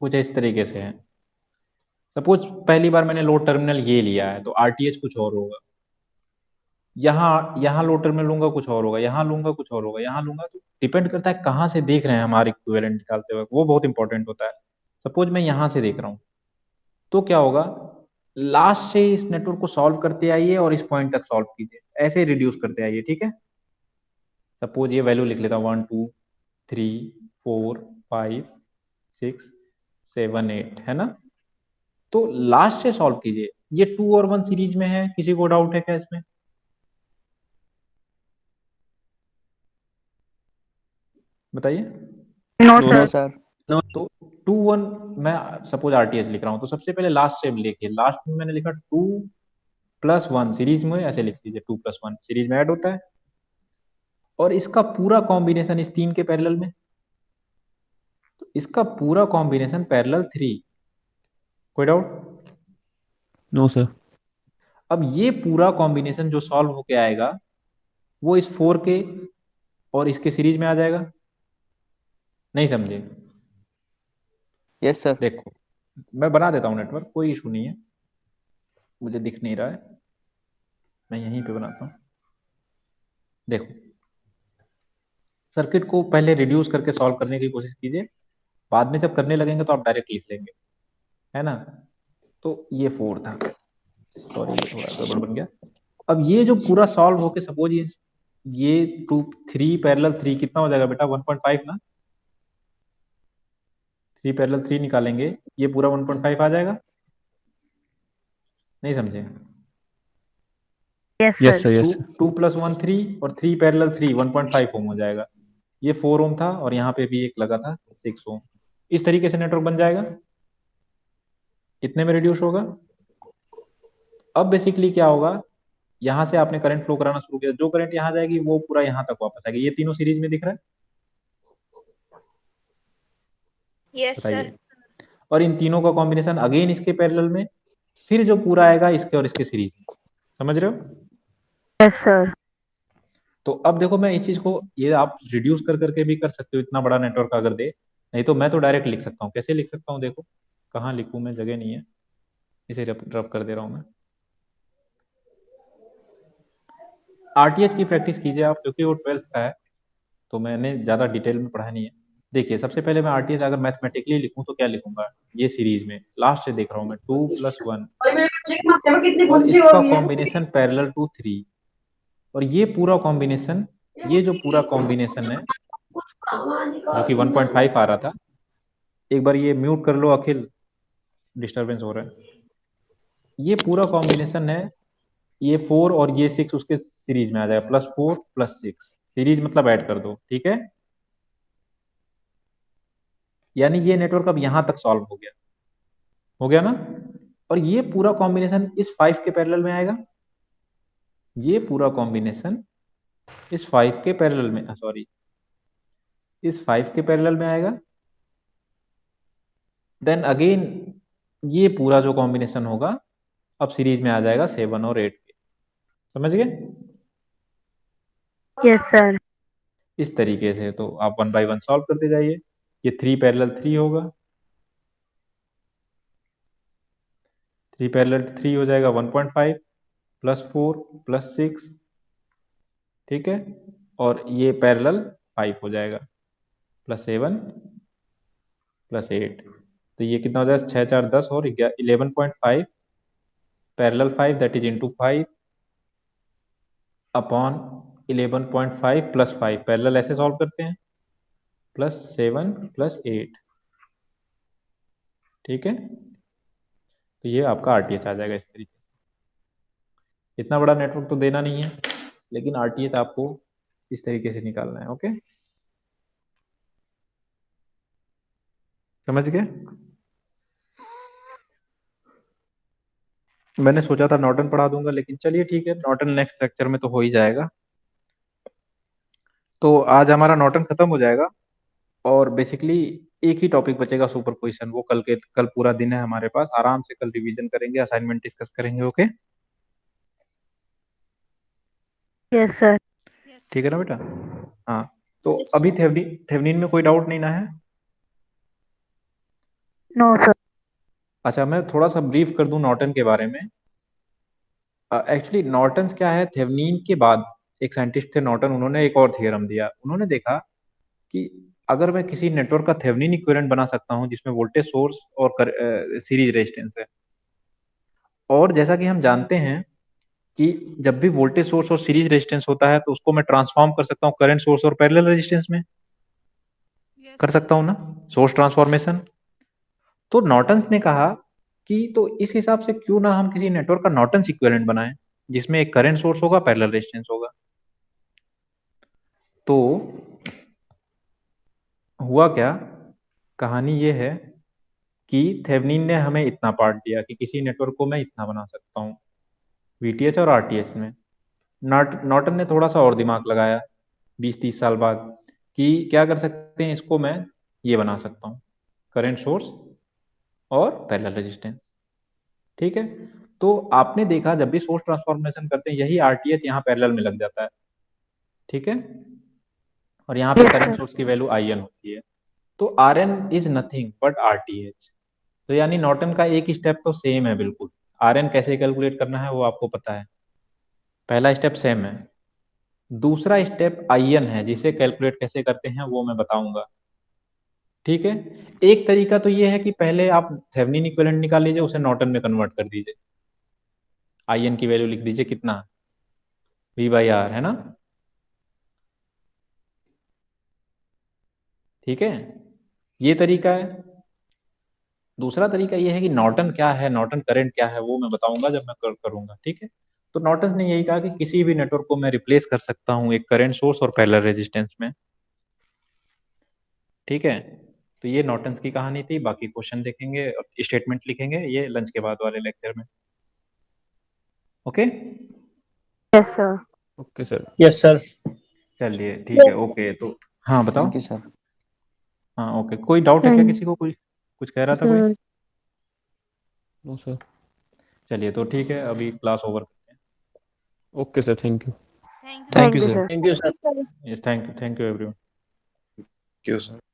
कुछ इस तरीके से है, सपोज पहली बार मैंने लोड टर्मिनल ये लिया है, तो आरटीएच कुछ और होगा, यहाँ यहाँ लोड टर्मिनल लूंगा कुछ और होगा, यहाँ लूंगा कुछ और होगा, यहाँ लूंगा, तो डिपेंड करता है कहाँ से देख रहे हैं हमारे इक्विवेलेंट निकालते वक्त, वो बहुत इंपॉर्टेंट होता है। सपोज मैं यहाँ से देख रहा हूँ, तो क्या होगा, लास्ट से इस नेटवर्क को सॉल्व करते आइए और इस पॉइंट तक सॉल्व कीजिए, ऐसे रिड्यूस करते आइए, ठीक है। सपोज ये वैल्यू लिख लेता हूँ 1 2 3 4 5 6 7 8, है ना। तो लास्ट से सॉल्व कीजिए, ये 2 और 1 सीरीज में है, किसी को डाउट है क्या इसमें? बताइए। No no sir. सर। तो 2 1, मैं सपोज आरटीएच लिख रहा हूँ, तो सबसे पहले लास्ट से लिखिए, लास्ट में मैंने लिखा 2 प्लस 1 सीरीज में, ऐसे लिख लीजिए 2 प्लस 1 सीरीज में ऐड होता है, और इसका पूरा कॉम्बिनेशन इस 3 के पैरेलल में, तो इसका पूरा कॉम्बिनेशन पैरेलल 3, कोई डाउट? No sir. अब ये पूरा कॉम्बिनेशन जो सॉल्व होके आएगा, वो इस 4 के और इसके सीरीज में आ जाएगा, नहीं समझे? Yes sir. देखो, मैं बना देता हूँ नेटवर्क, कोई इशू नहीं है, मुझे दिख नहीं रहा है, मैं यहीं पे बनाता हूँ। देखो, सर्किट को पहले रिड्यूस करके सॉल्व करने की कोशिश कीजिए, बाद में जब करने लगेंगे तो आप डायरेक्ट लिख लेंगे, है ना। तो ये 4 था, सॉरी ये थोड़ा गड़बड़ बन गया। अब ये जो पूरा सॉल्व होके सपोज ये 2 3 पैरेलल 3 कितना हो जाएगा बेटा? 1.5 ना, 3 पैरेलल 3 निकालेंगे, ये पूरा 1.5 आ जाएगा, नहीं समझे? Yes yes sir. Sir. 2 yes 2 plus 1 3, और 3 पैरेलल 3 1.5 ओम हो जाएगा, ये 4 ओम था, और यहाँ पे भी एक लगा था 6 ओम। इस तरीके से नेटवर्क बन जाएगा, इतने में रिड्यूस होगा। अब बेसिकली क्या होगा, यहाँ से आपने करंट फ्लो कराना शुरू किया, जो करंट यहाँ जाएगी वो पूरा यहाँ तक वापस आएगी, ये तीनों सीरीज में दिख रहा है, Yes, sir. बताइए। और इन तीनों का कॉम्बिनेशन अगेन इसके पैरेलल में, फिर जो पूरा आएगा इसके और इसके सीरीज में, समझ रहे हो? Yes sir. तो अब देखो, मैं इस चीज को ये आप रिड्यूस कर करके भी कर सकते हो, इतना बड़ा नेटवर्क अगर दे। नहीं तो मैं तो डायरेक्ट लिख सकता हूँ। कैसे लिख सकता हूँ देखो, कहाँ लिखूँ मैं, जगह नहीं है, इसे रब कर दे रहा हूँ मैं। आरटीएच की प्रैक्टिस कीजिए आप, क्योंकि वो 12th का है, तो मैंने ज़्यादा डिटेल में पढ़ा नहीं है। देखिए, सबसे पहले मैं आरटीएच अगर मैथमेटिकली लिखूं तो क्या लिखूंगा, ये सीरीज में लास्ट से देख रहा हूँ मैं, 2+1 और इसका कॉम्बिनेशन पैरेलल टू 3, और ये पूरा कॉम्बिनेशन, ये जो पूरा कॉम्बिनेशन है जो कि 1.5 आ रहा था, एक बार ये म्यूट कर लो अखिल, डिस्टरबेंस हो रहा है। ये पूरा कॉम्बिनेशन है, ये 4 और ये 6 उसके सीरीज में आ जाएगा, +4+6, सीरीज मतलब ऐड कर दो, ठीक है। यानी ये नेटवर्क अब यहां तक सॉल्व हो गया ना। और ये पूरा कॉम्बिनेशन इस 5 के पैरेलल में आएगा, ये पूरा कॉम्बिनेशन इस 5 के पैरेलल में, सॉरी, इस 5 के पैरेलल में आएगा। देन अगेन ये पूरा जो कॉम्बिनेशन होगा अब सीरीज में आ जाएगा 7 और 8 के। समझ गए? Yes sir. इस तरीके से तो आप 1 बाय 1 सॉल्व करते जाइए। ये 3 पैरेलल 3 होगा, 3 पैरेलल 3 हो जाएगा 1.5 +4+6, ठीक है। और ये पैरेलल 5 हो जाएगा, +7+8, तो ये कितना हो जाएगा, 6 4 10 और 11.5 parallel 5 that is into 5 upon 11.5 +5, parallel ऐसे सॉल्व करते हैं, +7+8, ठीक है। तो ये आपका आरटीएच आ जाएगा इस तरीके से। इतना बड़ा नेटवर्क तो देना नहीं है, लेकिन आरटीएच आपको इस तरीके से निकालना है। ओके, समझ गए? मैंने सोचा था नॉर्टन पढ़ा दूंगा, लेकिन चलिए ठीक है, नॉर्टन नेक्स्ट लेक्चर में तो हो ही जाएगा। तो आज हमारा नॉर्टन खत्म हो जाएगा, और बेसिकली एक ही टॉपिक बचेगा, सुपरपोजिशन। वो कल पूरा दिन है हमारे पास, आराम से कल रिवीजन करेंगे, असाइनमेंट डिस्कस करेंगे। Okay, yes sir. ठीक है ना बेटा? हाँ, तो Yes, अभी sir. थेवनिन में कोई डाउट नहीं ना है? No sir. अच्छा, मैं थोड़ा सा ब्रीफ कर दूं नॉर्टन के बारे में। एक्चुअली नॉर्टन्स क्या है, थेवनिन के बाद एक साइंटिस्ट थे नॉर्टन, उन्होंने एक और थ्योरम दिया। उन्होंने देखा कि अगर मैं किसी नेटवर्क का थेवनिन इक्विवेलेंट बना सकता हूं जिसमें वोल्टेज सोर्स और सीरीज रेजिस्टेंस है, और जैसा कि हम जानते हैं कि जब भी वोल्टेज सोर्स और सीरीज रेजिस्टेंस होता है तो उसको मैं ट्रांसफॉर्म कर सकता हूँ करंट सोर्स और पैरेलल रेजिस्टेंस में, कर सकता हूँ ना, सोर्स ट्रांसफॉर्मेशन। तो नॉर्टन्स ने कहा कि तो इस हिसाब से क्यों ना हम किसी नेटवर्क का नॉर्टन्स इक्विवेलेंट बनाएं जिसमें एक करंट सोर्स होगा, पैरेलल रेजिस्टेंस होगा। तो हुआ क्या, कहानी ये है कि थेवनिन ने हमें इतना पार्ट दिया कि किसी नेटवर्क को मैं इतना बना सकता हूँ वीटीएच और आरटीएच में। नॉर्टन ने थोड़ा सा और दिमाग लगाया 20-30 साल बाद, कि क्या कर सकते हैं, इसको मैं ये बना सकता हूँ, करंट सोर्स और पैरेलल रेजिस्टेंस, ठीक है। तो आपने देखा जब भी सोर्स ट्रांसफॉर्मेशन करते हैं, यही आरटीएच यहाँ पैरेलल में लग जाता है, ठीक है। और यहाँ पे यस करंट सर। सोर्स की वैल्यू आई एन होती है। तो R N is nothing but RTH. तो यानी नॉर्टन का एक स्टेप तो सेम है बिल्कुल। आर एन कैसे कैलकुलेट करना है वो आपको पता है, पहला स्टेप सेम है। दूसरा स्टेप आई एन है, जिसे कैलकुलेट कैसे करते हैं वो मैं बताऊंगा, ठीक है। एक तरीका तो ये है कि पहले आप थेवेनिन इक्विवेलेंट निकाल लीजिए, उसे नॉर्टन में कन्वर्ट कर दीजिए, आई एन की वैल्यू लिख दीजिए कितना, V/R, है ना, ठीक है। ये तरीका है। दूसरा तरीका ये है कि नॉर्टन क्या है, नॉर्टन करंट क्या है, वो मैं बताऊंगा जब मैं करूंगा, ठीक है। तो नॉर्टन ने यही कहा कि किसी भी नेटवर्क को मैं रिप्लेस कर सकता हूं एक करंट सोर्स और पैरेलल रेजिस्टेंस में, ठीक है। तो ये नॉर्टन की कहानी थी। बाकी क्वेश्चन देखेंगे और स्टेटमेंट लिखेंगे ये लंच के बाद वाले लेक्चर में। Okay, yes sir. Okay sir. Yes sir. चलिए ठीक है, ओके। तो हाँ बताओ। Thank you sir. हाँ ओके, कोई डाउट है क्या किसी को, कोई कुछ कह रहा था कोई? No sir. चलिए तो ठीक है, अभी क्लास ओवर करते हैं। Okay sir, thank you. Thank thank you you sir. Sir. Thank you sir. Yes, thank you everyone. Thank you sir.